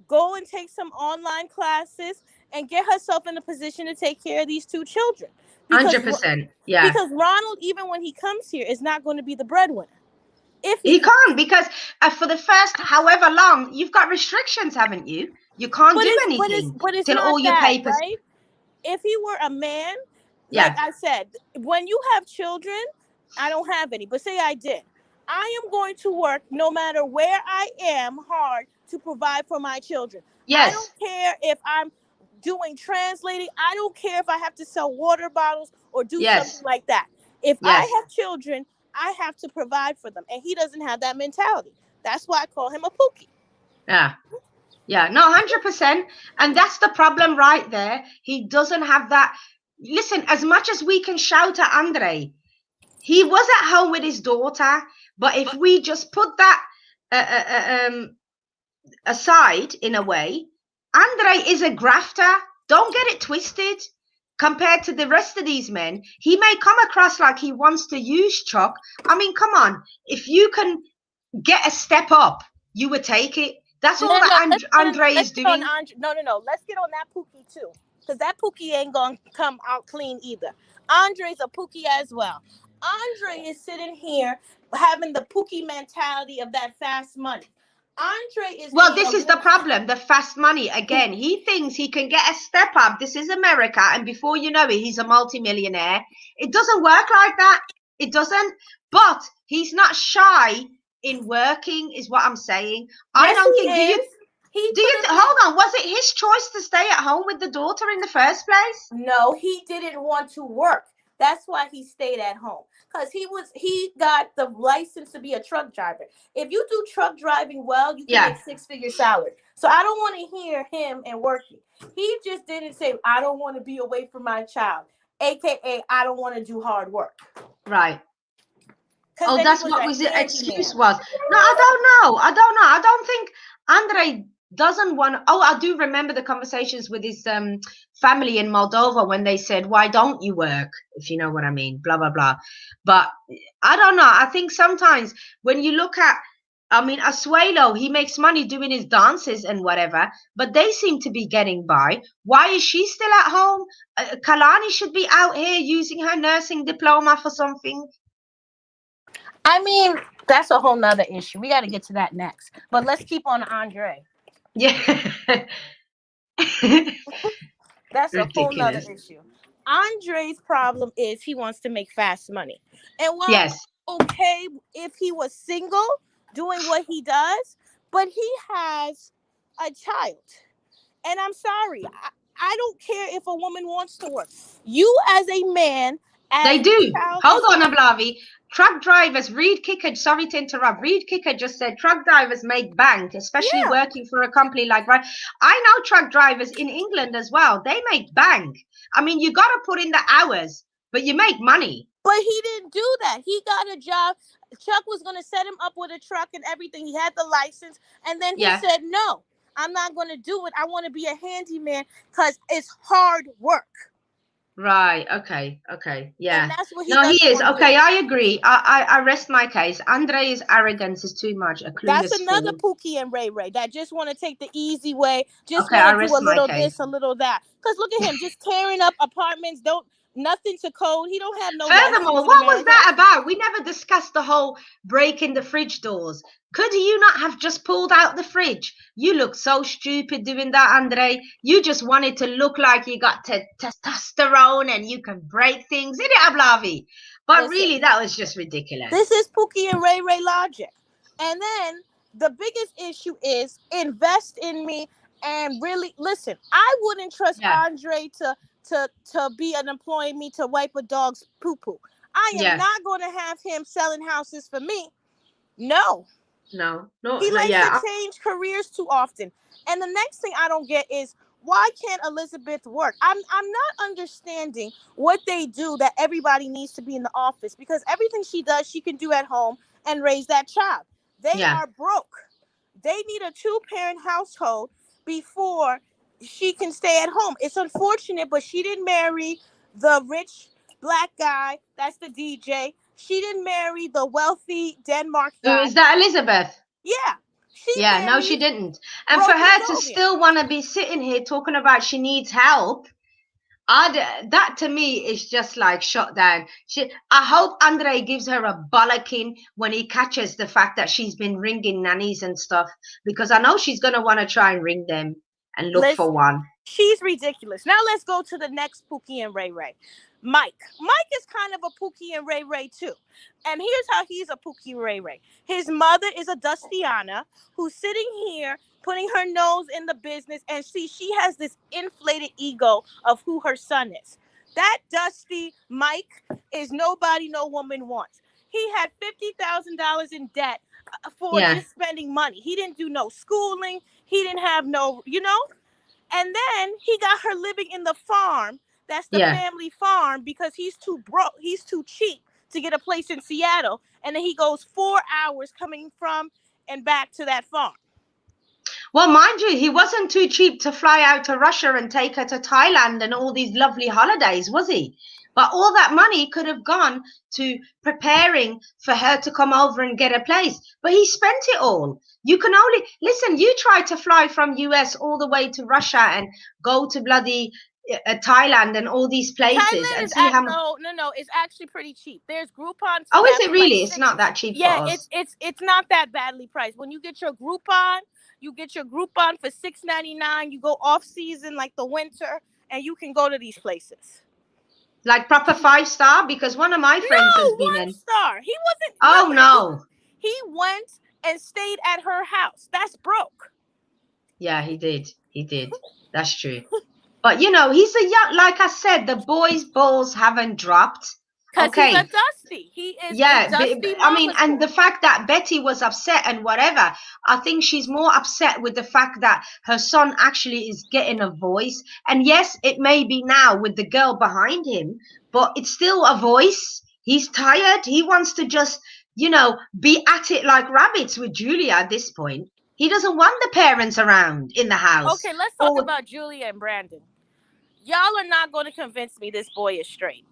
Speaker 2: go and take some online classes, and get herself in a position to take care of these 2 children.
Speaker 1: 100%. Yeah.
Speaker 2: Because Ronald, even when he comes here, is not going to be the breadwinner. If
Speaker 1: he can't, because for the first however long, you've got restrictions, haven't you? You can't do anything till all your papers.
Speaker 2: Right? If he were a man, like I said, when you have children, I don't have any, but say I did, I am going to work no matter where I am hard to provide for my children.
Speaker 1: Yes.
Speaker 2: I don't care if I'm doing translating. I don't care if I have to sell water bottles or do something like that. If I have children, I have to provide for them. And he doesn't have that mentality. That's why I call him a pookie.
Speaker 1: Yeah, no, 100%. And that's the problem right there. He doesn't have that. Listen, as much as we can shout at Andre, he was at home with his daughter. But if we just put that aside in a way, Andre is a grafter. Don't get it twisted. Compared to the rest of these men, he may come across like he wants to use Chuck. I mean, come on. If you can get a step up, you would take it. That's all that Andre is doing.
Speaker 2: No. Let's get on that Pookie too. Because that Pookie ain't going to come out clean either. Andre's a Pookie as well. Andre is sitting here having the Pookie mentality of that fast money. Andre is...
Speaker 1: Well, this is the problem, the fast money. Again, he thinks he can get a step up. This is America. And before you know it, he's a multimillionaire. It doesn't work like that. It doesn't. But he's not shy in working, is what I'm saying. I don't think... hold on. Was it his choice to stay at home with the daughter in the first place?
Speaker 2: No, he didn't want to work. That's why he stayed at home. Because he got the license to be a truck driver. If you do truck driving well, you can make 6-figure salary. So I don't want to hear him and working. He just didn't say, I don't want to be away from my child. AKA, I don't want to do hard work.
Speaker 1: Right. Oh, that's what his excuse was. No, I don't know. I don't think Andre doesn't want... Oh, I do remember the conversations with his family in Moldova when they said, why don't you work, if you know what I mean, blah blah blah. But I don't know. I think sometimes when you look at, I mean, Asuelo, he makes money doing his dances and whatever, but they seem to be getting by. Why is she still at home? Kalani should be out here using her nursing diploma for something.
Speaker 2: I mean, that's a whole nother issue. We got to get to that next. But let's keep on Andre.
Speaker 1: Yeah.
Speaker 2: That's a whole nother issue. Andre's problem is he wants to make fast money. And while okay if he was single doing what he does, but he has a child. And I'm sorry, I don't care if a woman wants to work. You as a man...
Speaker 1: They do. Hold on, Ablavi. Truck drivers, Reed Kicker, sorry to interrupt. Reed Kicker just said truck drivers make bank, especially working for a company like... Right. I know truck drivers in England as well. They make bank. I mean, you got to put in the hours. But you make money.
Speaker 2: But he didn't do that. He got a job. Chuck was going to set him up with a truck and everything. He had the license. And then he said, no, I'm not going to do it. I want to be a handyman because it's hard work.
Speaker 1: Right. Okay. Okay. Yeah.
Speaker 2: And that's what he
Speaker 1: he is. Okay.
Speaker 2: do.
Speaker 1: I agree. I rest my case. Andre's arrogance is too much. A clueless
Speaker 2: That's another
Speaker 1: fool.
Speaker 2: Pookie and Ray Ray that just want to take the easy way. Just
Speaker 1: okay,
Speaker 2: want to do a little this, a little that. Because look at him, just tearing up apartments. Nothing to code. He don't have no.
Speaker 1: Furthermore, what was that about? We never discussed the whole breaking the fridge doors. Could you not have just pulled out the fridge? You look so stupid doing that, Andre. You just wanted to look like you got testosterone and you can break things. Isn't it, Ablavi? But listen, really, that was just ridiculous.
Speaker 2: This is Pookie and Ray Ray logic. And then the biggest issue is invest in me and really listen. I wouldn't trust Andre to be an employee, me to wipe a dog's poo-poo. I am not going to have him selling houses for me. No. He likes to change careers too often. And the next thing I don't get is, why can't Elizabeth work? I'm not understanding what they do that everybody needs to be in the office, because everything she does, she can do at home and raise that child. They are broke. They need a 2-parent household before she can stay at home. It's unfortunate, but she didn't marry the rich black guy. That's the DJ. She didn't marry the wealthy Denmark guy.
Speaker 1: Is that Elizabeth?
Speaker 2: Yeah.
Speaker 1: No, she didn't. And for her to still want to be sitting here talking about she needs help, that to me is just like shut down. I hope Andre gives her a bollocking when he catches the fact that she's been ringing nannies and stuff, because I know she's going to want to try and ring them and look for one.
Speaker 2: She's ridiculous. Now let's go to the next Pookie and Ray Ray. Mike is kind of a Pookie and Ray Ray too. And here's how he's a Pookie Ray Ray. His mother is a Dustiana who's sitting here putting her nose in the business, and she has this inflated ego of who her son is. That Dusty Mike is nobody no woman wants. He had $50,000 in debt for just spending money. He didn't do no schooling. He didn't have no, and then he got her living in the farm. That's the family farm, because he's too broke. He's too cheap to get a place in Seattle. And then he goes 4 hours coming from and back to that farm.
Speaker 1: Well, mind you, he wasn't too cheap to fly out to Russia and take her to Thailand and all these lovely holidays, was he? But all that money could have gone to preparing for her to come over and get a place. But he spent it all. You can only, listen, you tried to fly from US all the way to Russia and go to bloody Thailand and all these places.
Speaker 2: Thailand
Speaker 1: and see how
Speaker 2: no, it's actually pretty cheap. There's Groupon.
Speaker 1: Oh, is it really? It's not that cheap for us.
Speaker 2: It's not that badly priced. When you get your Groupon, for $6.99. You go off season like the winter, and you can go to these places.
Speaker 1: Like proper 5-star, because one of my friends has been in.
Speaker 2: 1-star. He wasn't.
Speaker 1: Oh no.
Speaker 2: He went and stayed at her house. That's broke.
Speaker 1: Yeah, he did. That's true. But he's a young. Like I said, the boy's balls haven't dropped.
Speaker 2: Because he's a Dusty. He is a Dusty.
Speaker 1: I mean, and the fact that Betty was upset and whatever, I think she's more upset with the fact that her son actually is getting a voice. And yes, it may be now with the girl behind him, but it's still a voice. He's tired. He wants to just, be at it like rabbits with Julia at this point. He doesn't want the parents around in the house.
Speaker 2: Okay, let's talk about Julia and Brandon. Y'all are not going to convince me this boy is straight.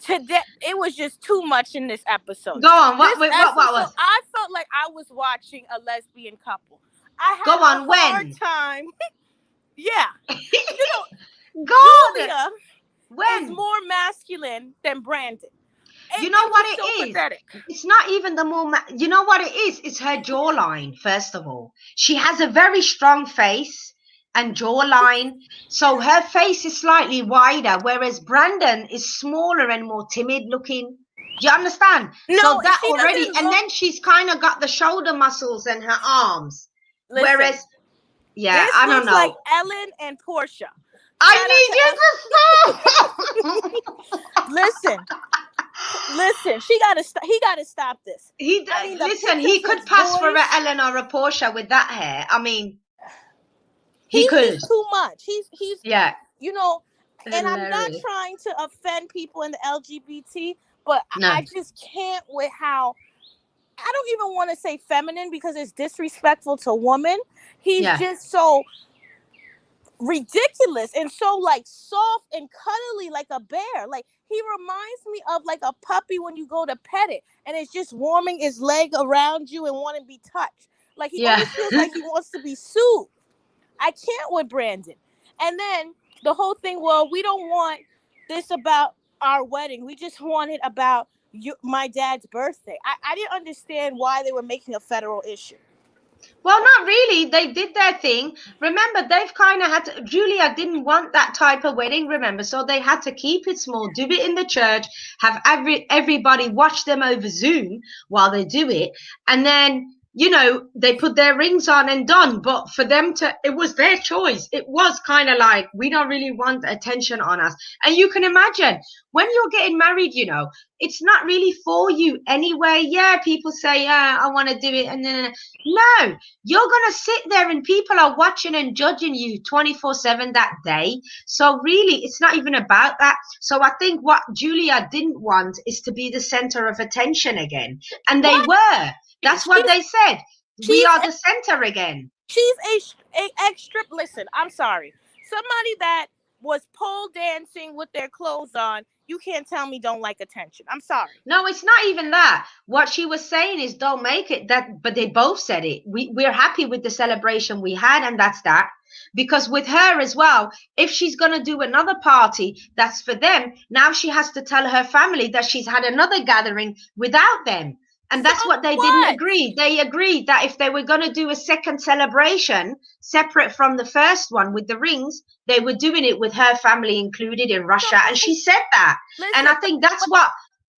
Speaker 2: Today, it was just too much in this episode.
Speaker 1: Go on. What was?
Speaker 2: I felt like I was watching a lesbian couple. I had a hard time. Yeah. Julia is more masculine than Brandon.
Speaker 1: You know what it is? Pathetic. It's not even the more. You know what it is? It's her jawline. First of all, she has a very strong face and jawline, so her face is slightly wider, whereas Brandon is smaller and more timid looking. Do you understand?
Speaker 2: No,
Speaker 1: so that already, and then she's kind of got the shoulder muscles and her arms.
Speaker 2: Listen,
Speaker 1: whereas, I don't know.
Speaker 2: Like Ellen and Portia.
Speaker 1: I need you to stop.
Speaker 2: Listen. He got to stop this.
Speaker 1: He could pass for an Ellen or a Portia with that hair. I mean. He could.
Speaker 2: He's too much. He's And I'm not
Speaker 1: Hilarious.
Speaker 2: trying to offend people in the LGBT, but
Speaker 1: No.
Speaker 2: I just can't with how, I don't even want to say feminine because it's disrespectful to woman. He's just so ridiculous and so like soft and cuddly like a bear. Like he reminds me of like a puppy when you go to pet it and it's just warming its leg around you and want to be touched. Like he always feels like he wants to be soothed. I can't with Brandon. And then the whole thing, well, we don't want this about our wedding. We just want it about my dad's birthday. I didn't understand why they were making a federal issue.
Speaker 1: Well, not really. They did their thing. Remember, they've kind of had to, Julia didn't want that type of wedding, remember, so they had to keep it small, do it in the church, have everybody watch them over Zoom while they do it, and then, you know, they put their rings on and done. But for them to, it was their choice. It was kind of like, we don't really want attention on us. And you can imagine when you're getting married, you know, it's not really for you anyway. Yeah, people say, yeah, I want to do it, and then no, you're going to sit there and people are watching and judging you 24/7 that day. So really, it's not even about that. So I think what Julia didn't want is to be the center of attention again. And they were. That's what they said. We are the center again.
Speaker 2: She's a extra. Listen, I'm sorry. Somebody that was pole dancing with their clothes on, you can't tell me don't like attention. I'm sorry.
Speaker 1: No, it's not even that. What she was saying is don't make it that, but they both said it. We're happy with the celebration we had, and that's that. Because with her as well, if she's going to do another party that's for them, now she has to tell her family that she's had another gathering without them. And that's what they didn't agree. They agreed that if they were going to do a second celebration separate from the first one with the rings, they were doing it with her family included in Russia. And she said that. And I think that's what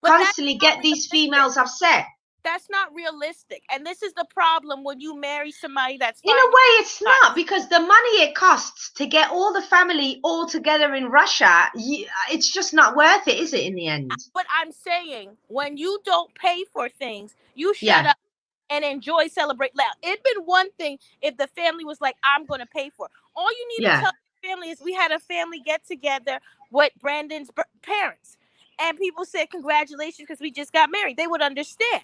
Speaker 1: constantly get these females upset.
Speaker 2: That's not realistic. And this is the problem when you marry somebody that's
Speaker 1: in a way it's not, because the money it costs to get all the family all together in Russia, it's just not worth it, is it, in the end?
Speaker 2: But I'm saying when you don't pay for things, you shut up and enjoy, celebrate loud. It'd been one thing if the family was like, I'm going to pay for it. All you need to tell the family is we had a family get together with Brandon's parents. And people said, congratulations, because we just got married. They would understand.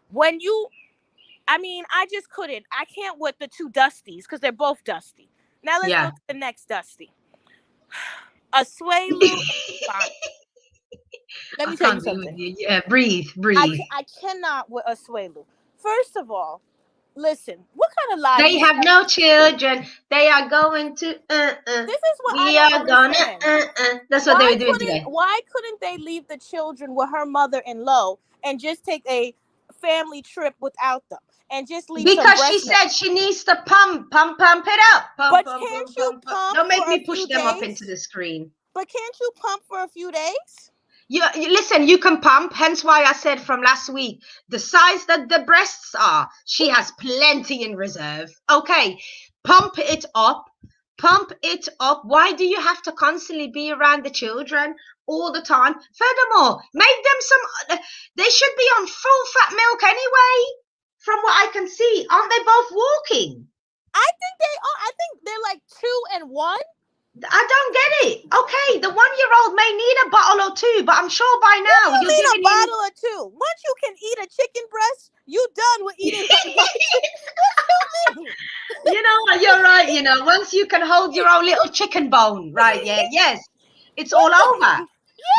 Speaker 2: When you, I mean, I just couldn't. I can't with the two Dusties because they're both Dusty. Now let's go to the next Dusty. Asuelu. Let me tell you something.
Speaker 1: Yeah, breathe.
Speaker 2: I cannot with Asuelu. First of all, listen, what kind of lie?
Speaker 1: They have no children. They are going to.
Speaker 2: This is what we are gonna.
Speaker 1: That's what they were doing today.
Speaker 2: Why couldn't they leave the children with her mother-in-law and just take a family trip without them and just leave?
Speaker 1: Because she said she needs to pump it up.
Speaker 2: But can't you pump?
Speaker 1: Don't make me push them up into the screen.
Speaker 2: But can't you pump for a few days?
Speaker 1: You listen, you can pump, hence why I said from last week, the size that the breasts are, she has plenty in reserve. Okay, pump it up. Why do you have to constantly be around the children all the time? Furthermore, make them they should be on full fat milk anyway, from what I can see. Aren't they both walking?
Speaker 2: I think they are. I think they're like 2 and 1.
Speaker 1: I don't get it. Okay, the 1-year-old may need a bottle or two, but I'm sure by now
Speaker 2: you're need a bottle or two. Once you can eat a chicken breast, you done with eating.
Speaker 1: You know what? You're right. You know, once you can hold your own little chicken bone, right? Yeah, yes, it's all over.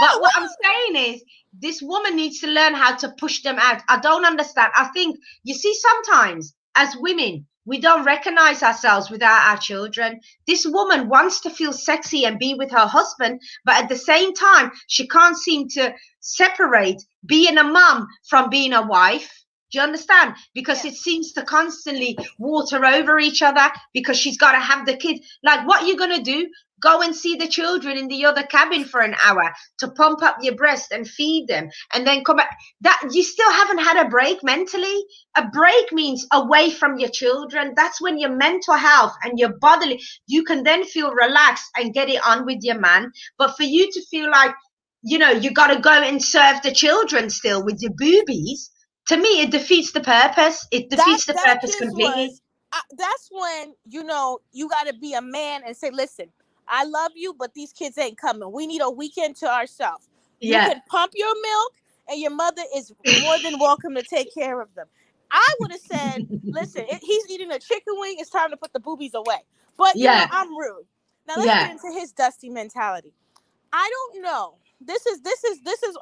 Speaker 1: But what I'm saying is, this woman needs to learn how to push them out. I don't understand. I think, you see, sometimes as women, we don't recognize ourselves without our children. This woman wants to feel sexy and be with her husband, but at the same time, she can't seem to separate being a mom from being a wife. Do you understand? Because it seems to constantly water over each other because she's got to have the kid. Like, what are you going to do? Go and see the children in the other cabin for an hour to pump up your breast and feed them and then come back. That you still haven't had a break mentally. A break means away from your children. That's when your mental health and your bodily, you can then feel relaxed and get it on with your man. But for you to feel like, you know, you got to go and serve the children still with your boobies, to me, it defeats the purpose. It defeats the purpose completely.
Speaker 2: That's when, you know, you got to be a man and say, listen, I love you, but these kids ain't coming. We need a weekend to ourselves. You
Speaker 1: Yeah.
Speaker 2: can pump your milk, and your mother is more than welcome to take care of them. I would have said, listen, he's eating a chicken wing. It's time to put the boobies away. But,
Speaker 1: Yeah.
Speaker 2: I'm rude. Now, let's
Speaker 1: Yeah.
Speaker 2: get into his dusty mentality. I don't know. This is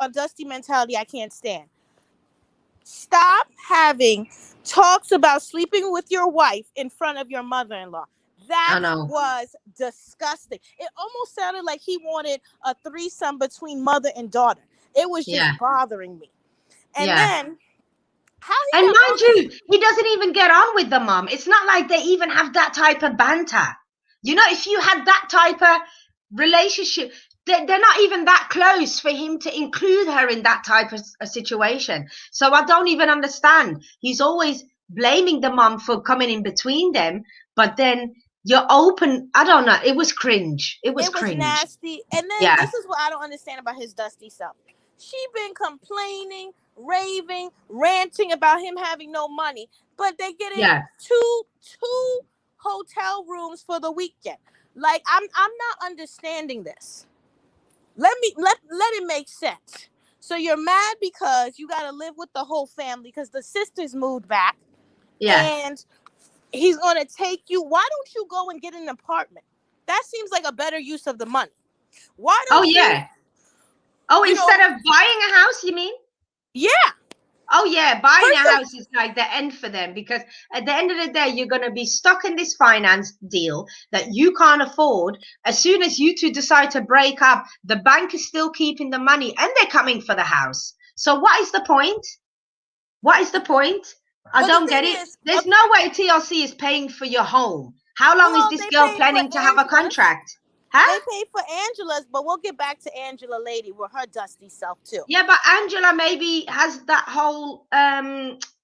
Speaker 2: a dusty mentality I can't stand. Stop having talks about sleeping with your wife in front of your mother-in-law. That
Speaker 1: I know.
Speaker 2: was disgusting. It almost sounded like he wanted a threesome between mother and daughter. It was just bothering me. And then how he
Speaker 1: And
Speaker 2: got
Speaker 1: mind
Speaker 2: all this.
Speaker 1: you, he doesn't even get on with the mom. It's not like they even have that type of banter. If you had that type of relationship, they're not even that close for him to include her in that type of a situation. So I don't even understand. He's always blaming the mom for coming in between them, but then you're open. I don't know. It was cringe. It was cringe.
Speaker 2: Nasty. And then this is what I don't understand about his dusty self. She been complaining, raving, ranting about him having no money, but they get in two hotel rooms for the weekend. Like, I'm not understanding this. Let it make sense. So you're mad because you got to live with the whole family because the sisters moved back. And he's going to take you. Why don't you go and get an apartment? That seems like a better use of the money. Why don't you?
Speaker 1: Oh, instead of buying a house, you mean?
Speaker 2: Yeah.
Speaker 1: Oh, yeah. Buying a house is like the end for them, because at the end of the day, you're going to be stuck in this finance deal that you can't afford. As soon as you two decide to break up, the bank is still keeping the money and they're coming for the house. So what is the point? What is the point? I don't get it. There's no way TLC is paying for your home. How long is this girl planning to have a contract?
Speaker 2: They pay for Angela's, but we'll get back to Angela lady with her dusty self too.
Speaker 1: Yeah, but Angela maybe has that whole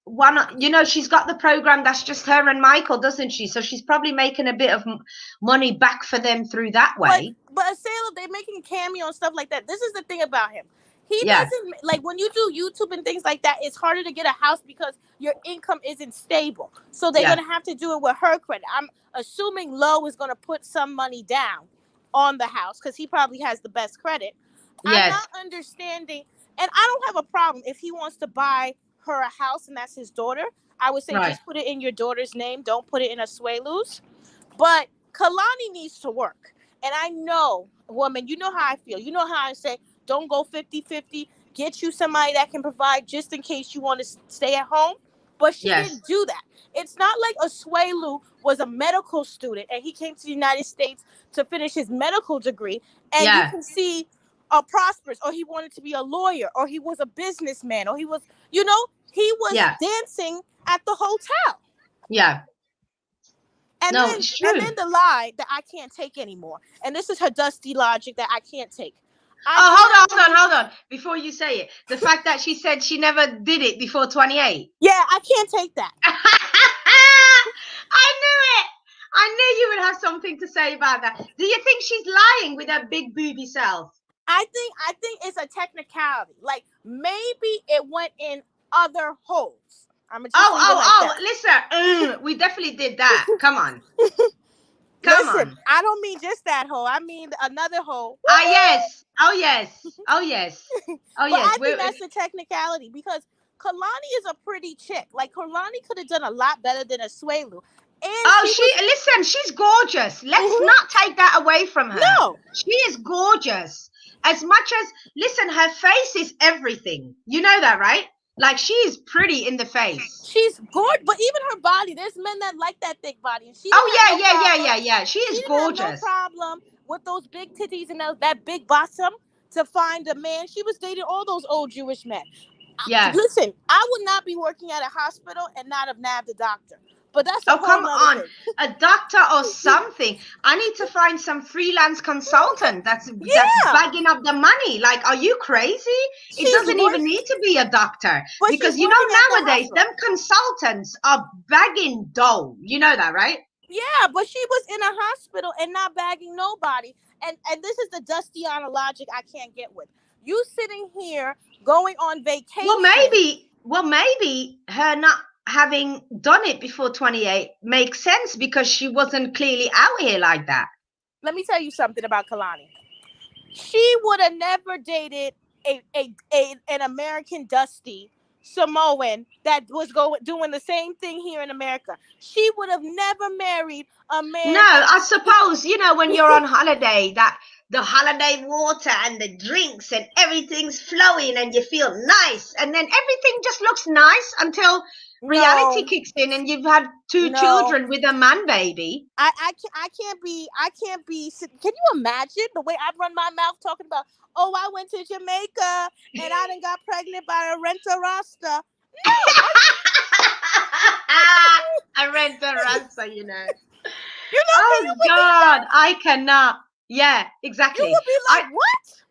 Speaker 1: one. She's got the program that's just her and Michael, doesn't she? So she's probably making a bit of money back for them through that way.
Speaker 2: But Asayla, they're making cameo and stuff like that. This is the thing about him. He doesn't, like, when you do YouTube and things like that, it's harder to get a house because your income isn't stable. So they're going to have to do it with her credit. I'm assuming Lo is going to put some money down on the house because he probably has the best credit. I'm not understanding, and I don't have a problem if he wants to buy her a house and that's his daughter. I would say just put it in your daughter's name. Don't put it in a Asuelu's. But Kalani needs to work. And I know, woman, you know how I feel. You know how I say, don't go 50-50. Get you somebody that can provide just in case you want to stay at home. But she didn't do that. It's not like Asuelu was a medical student and he came to the United States to finish his medical degree. And you can see prosperous, or he wanted to be a lawyer, or he was a businessman, or he was, he was dancing at the hotel.
Speaker 1: Yeah.
Speaker 2: And then the lie that I can't take anymore. And this is her dusty logic that I can't take.
Speaker 1: Hold on. Before you say it, the fact that she said she never did it before 28.
Speaker 2: Yeah, I can't take that.
Speaker 1: I knew it. I knew you would have something to say about that. Do you think she's lying with her big booby self?
Speaker 2: I think it's a technicality. Like, maybe it went in other holes.
Speaker 1: Listen, we definitely did that. Come on.
Speaker 2: Listen, I don't mean just that hole. I mean another hole.
Speaker 1: Yes. Oh, yes. Oh, yes. Oh, yes.
Speaker 2: I think that's a technicality because Kalani is a pretty chick. Like, Kalani could have done a lot better than Asuelu.
Speaker 1: Listen, she's gorgeous. Let's not take that away from her.
Speaker 2: No.
Speaker 1: She is gorgeous. As much as, listen, her face is everything. You know that, right? Like, she is pretty in the face.
Speaker 2: She's gorgeous, but even her body, there's men that like that thick body. And she
Speaker 1: yeah. She is gorgeous.
Speaker 2: Have no problem with those big titties and that big bottom to find a man. She was dating all those old Jewish men.
Speaker 1: Yeah.
Speaker 2: Listen, I would not be working at a hospital and not have nabbed a doctor. But that's
Speaker 1: come on, thing. A doctor or something. I need to find some freelance consultant that's bagging up the money. Like, are you crazy? It doesn't even need to be a doctor, because nowadays them consultants are bagging dough. You know that, right?
Speaker 2: Yeah, but she was in a hospital and not bagging nobody. And this is the Dustiana logic I can't get with. You sitting here going on vacation.
Speaker 1: Well, maybe her not having done it before 28 makes sense because she wasn't clearly out here like that.
Speaker 2: let me tell you something about Kalani. She would have never dated an American Dusty Samoan that was doing the same thing here in America. She would have never married a man.
Speaker 1: No, I suppose, you know, when you're on holiday, that the holiday water and the drinks and everything's flowing and you feel nice, and then everything just looks nice until reality kicks in and you've had two children with a man baby.
Speaker 2: I can't be. Can you imagine the way I run my mouth talking about? Oh, I went to Jamaica and I done got pregnant by a renter Rasta. No,
Speaker 1: a renter Rasta, you know.
Speaker 2: You know,
Speaker 1: oh God, I cannot. Yeah, exactly.
Speaker 2: You would be like, what?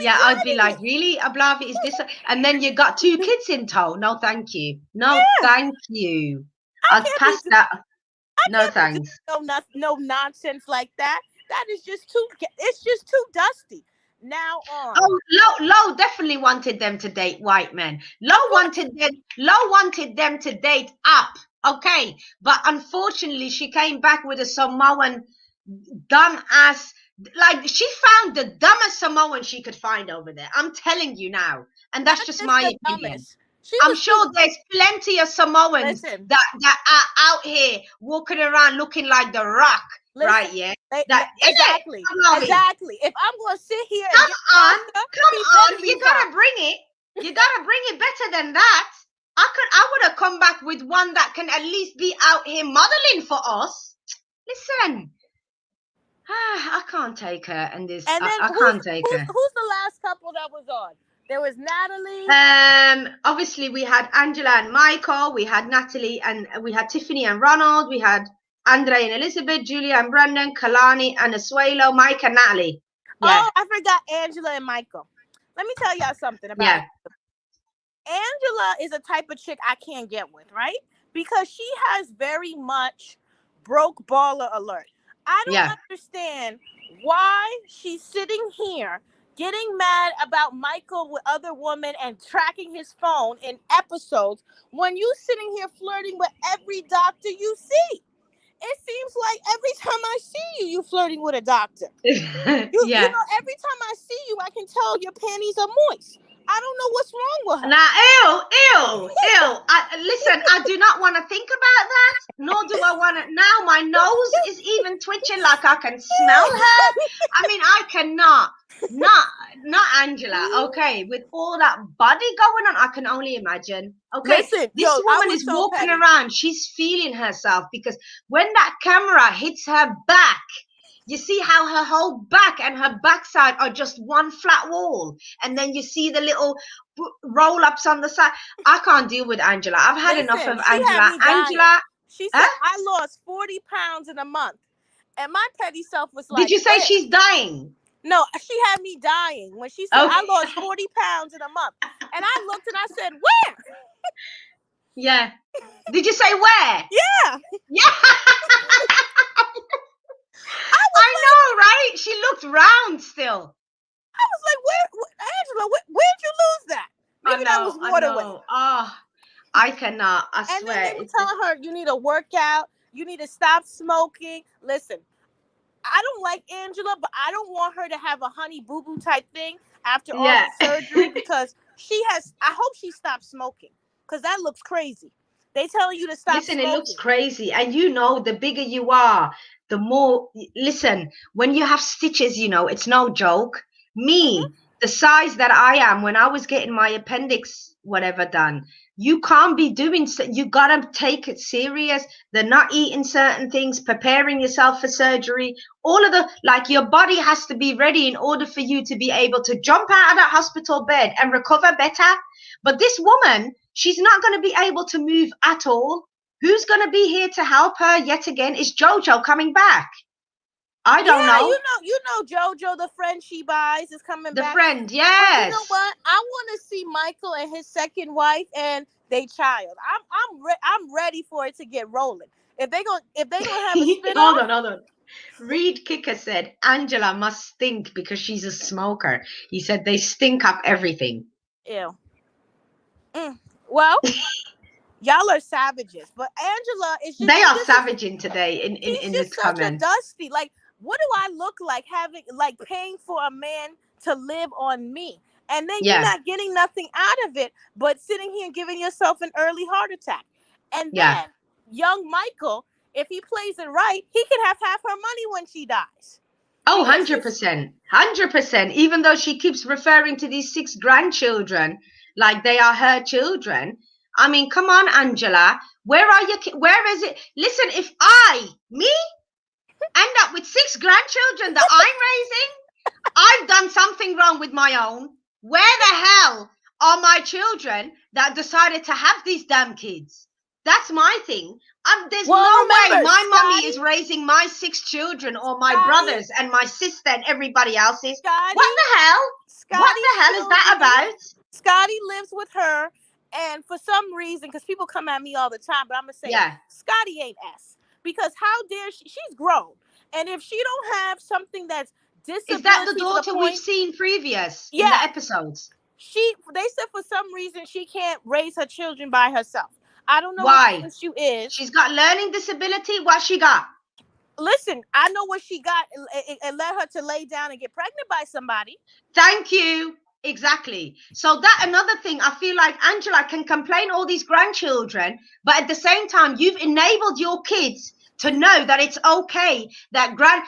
Speaker 1: I'd be like, really, Ablavi, is this? And then you got two kids in tow. No, thank you. No, thank you. I'd pass that. No, thanks.
Speaker 2: No nonsense like that. That is just too. It's just too dusty. Now on.
Speaker 1: Oh, Lo definitely wanted them to date white men. Lo wanted them to date up. Okay, but unfortunately, she came back with a Samoan dumb ass. Like, she found the dumbest Samoan she could find over there. I'm telling you now, and that's just my opinion. I'm sure there's plenty of Samoans that are out here walking around looking like the Rock, right? Yeah,
Speaker 2: exactly. If I'm gonna sit here,
Speaker 1: come on, you gotta bring it. You gotta bring it better than that. I would have come back with one that can at least be out here modeling for us. Listen, I can't take her, and this I can't take her.
Speaker 2: Who's the last couple that was on? There was Natalie.
Speaker 1: Obviously we had Angela and Michael. We had Natalie, and we had Tiffany and Ronald. We had Andre and Elizabeth, Julia and Brandon, Kalani and Asuelo, Mike and Natalie.
Speaker 2: Yeah. Oh, I forgot Angela and Michael. Let me tell y'all something about it. Angela is a type of chick I can't get with, right? Because she has very much broke baller alert. I don't understand why she's sitting here getting mad about Michael with other women and tracking his phone in episodes when you sitting here flirting with every doctor you see. It seems like every time I see you flirting with a doctor. You know, every time I see you, I can tell your panties are moist. I don't know what's wrong with her.
Speaker 1: Now, listen, I do not want to think about that, nor do I want to. Now my nose is even twitching like I can smell her. I mean, I cannot. Not Angela, okay? With all that body going on, I can only imagine. Okay,
Speaker 2: listen,
Speaker 1: this woman is so walking around. She's feeling herself, because when that camera hits her back, you see how her whole back and her backside are just one flat wall. And then you see the little roll-ups on the side. I can't deal with Angela. I've had enough of Angela. Angela.
Speaker 2: She said, I lost 40 pounds in a month. And my petty self was like,
Speaker 1: did you say she's dying?
Speaker 2: No, she had me dying when she said, I lost 40 pounds in a month. And I looked and I said, where?
Speaker 1: Yeah. Did you say where?
Speaker 2: Yeah.
Speaker 1: Yeah. I know, right? She looked round still.
Speaker 2: I was like, Angela, where'd you lose that? Maybe that was water weight.
Speaker 1: Oh, I cannot. I swear.
Speaker 2: And then they were telling her, you need to work out. You need to stop smoking. Listen, I don't like Angela, but I don't want her to have a honey boo-boo type thing after all the surgery, because I hope she stops smoking, because that looks crazy. They telling you to stop smoking.
Speaker 1: It looks crazy. And you know, the bigger you are, the more, listen, when you have stitches, you know, it's no joke. Me, the size that I am, when I was getting my appendix, whatever done, you can't be doing, you got to take it serious. They're not eating certain things, preparing yourself for surgery. All of the, like, your body has to be ready in order for you to be able to jump out of that hospital bed and recover better. But this woman, she's not going to be able to move at all. Who's going to be here to help her yet again? Is JoJo coming back? I don't know.
Speaker 2: You know JoJo, the friend she buys, is coming back.
Speaker 1: The friend, yes.
Speaker 2: But you know what? I want to see Michael and his second wife and their child. I'm ready for it to get rolling. If they gonna have a spin-off.
Speaker 1: Hold on. Reed Kicker said Angela must stink because she's a smoker. He said they stink up everything.
Speaker 2: Ew. Well, y'all are savages, but Angela is just.
Speaker 1: They are savaging today in the comments.
Speaker 2: Such a dusty. Like, what do I look like paying for a man to live on me? And then you're
Speaker 1: Yeah.
Speaker 2: not getting nothing out of it, but sitting here and giving yourself an early heart attack. And
Speaker 1: Yeah.
Speaker 2: then young Michael, if he plays it right, he could have half her money when she dies.
Speaker 1: Oh,
Speaker 2: Because
Speaker 1: 100%. 100%. Even though she keeps referring to these 6 grandchildren like they are her children. I mean, come on, Angela. Where are your where is it? Listen, if me end up with 6 grandchildren that I'm raising, I've done something wrong with my own. Where the hell are my children that decided to have these damn kids? That's my thing. There's no way my mummy is raising my 6 children or my brothers and my sister and everybody else's. What the hell? What the hell is that about?
Speaker 2: Scotty lives with her, and for some reason, because people come at me all the time, but I'm going to say, Scotty ain't S. Because how dare she? She's grown. And if she don't have something that's disability,
Speaker 1: is that the daughter we've seen previous in the episodes?
Speaker 2: They said for some reason she can't raise her children by herself. I don't know
Speaker 1: why.
Speaker 2: What the issue is.
Speaker 1: She's got learning disability. What she got?
Speaker 2: Listen, I know what she got. It led her to lay down and get pregnant by somebody.
Speaker 1: Thank you. Exactly. So that another thing, I feel like Angela can complain all these grandchildren, but at the same time, you've enabled your kids to know that it's okay that grand,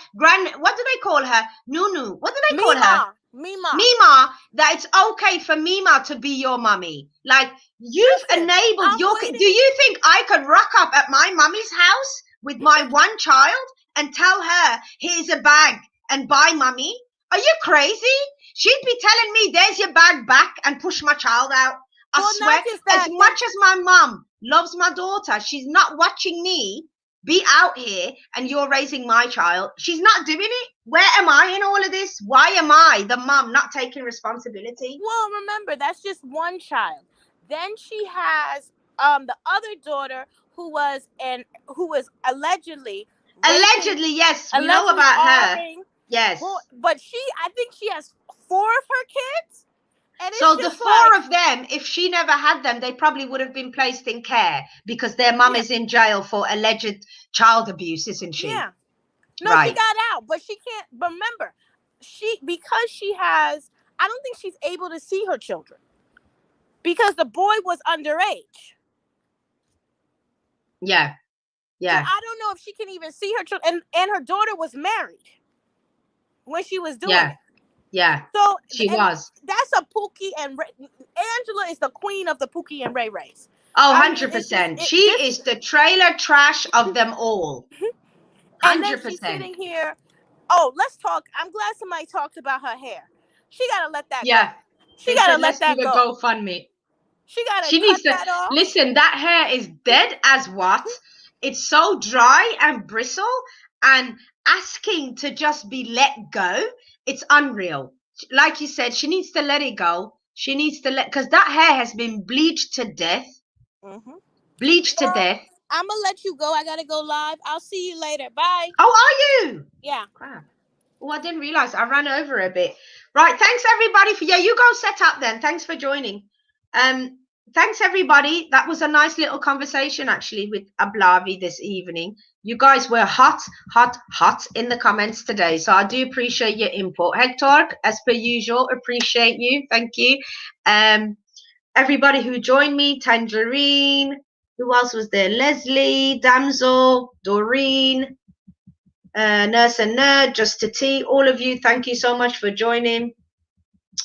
Speaker 1: what do they call her? Nunu. What do they call her? Mima. That it's okay for Mima to be your mummy. Like, you've enabled your kid. Do you think I could rock up at my mummy's house with my one child and tell her, here's a bag and bye, mummy? Are you crazy? She'd be telling me, there's your bag back, and push my child out. I swear, as much as my mum loves my daughter, she's not watching me be out here and you're raising my child. She's not doing it. Where am I in all of this? Why am I, the mum, not taking responsibility?
Speaker 2: Well, remember, that's just one child. Then she has the other daughter who was allegedly,
Speaker 1: yes, we know about her. Yes.
Speaker 2: But I think she has 4 of her kids. And
Speaker 1: so the 4 of them, if she never had them, they probably would have been placed in care because their mum is in jail for alleged child abuse, isn't she?
Speaker 2: Yeah. No, she got out, but she can't. Remember, because she has, I don't think she's able to see her children because the boy was underage.
Speaker 1: Yeah. Yeah.
Speaker 2: So I don't know if she can even see her children. And her daughter was married when she was doing it.
Speaker 1: Yeah.
Speaker 2: So
Speaker 1: she was.
Speaker 2: That's a Pookie and Angela is the queen of the Pookie and Ray Rays.
Speaker 1: Oh, 100%. She is the trailer trash of them all. 100%.
Speaker 2: And then she's sitting here. Oh, let's talk. I'm glad somebody talked about her hair. She gotta let that go. She gotta let that go.
Speaker 1: Let's do a GoFundMe.
Speaker 2: She needs to cut that off.
Speaker 1: Listen, that hair is dead as what? It's so dry and bristle, and asking to just be let go. It's unreal. Like you said, she needs to let it go. She needs to because that hair has been bleached to death. Bleached to death.
Speaker 2: I'm going to let you go. I got to go live. I'll see you later. Bye.
Speaker 1: Oh, are you?
Speaker 2: Yeah.
Speaker 1: Crap. Oh, I didn't realize. I ran over a bit. Right. Thanks, everybody. You go set up then. Thanks for joining. Thanks, everybody. That was a nice little conversation, actually, with Ablavi this evening. You guys were hot in the comments today. So I do appreciate your input. Hector, as per usual, appreciate you. Thank you. Everybody who joined me, Tangerine. Who else was there? Leslie, Damsel, Doreen, Nurse and Nerd, Just a T. All of you, thank you so much for joining.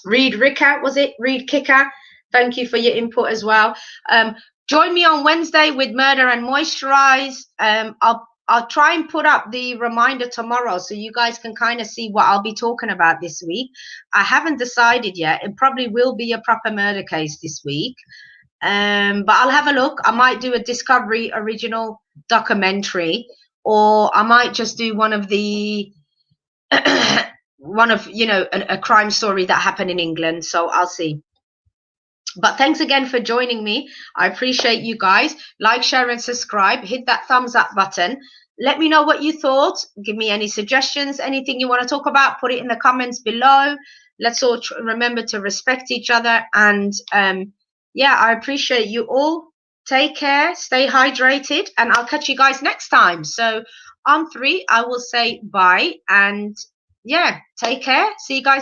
Speaker 1: Reed Ricker, was it? Reed Kicker. Thank you for your input as well. Join me on Wednesday with Murder and Moisturize. I'll try and put up the reminder tomorrow so you guys can kind of see what I'll be talking about this week. I haven't decided yet. It probably will be a proper murder case this week. But I'll have a look. I might do a Discovery original documentary, or I might just do one of the a crime story that happened in England. So I'll see. But thanks again for joining me. I appreciate you guys. Like, share, and subscribe. Hit that thumbs up button. Let me know what you thought. Give me any suggestions, anything you want to talk about. Put it in the comments below. Let's all remember to respect each other. And I appreciate you all. Take care. Stay hydrated. And I'll catch you guys next time. So on 3, I will say bye, and yeah, take care. See you guys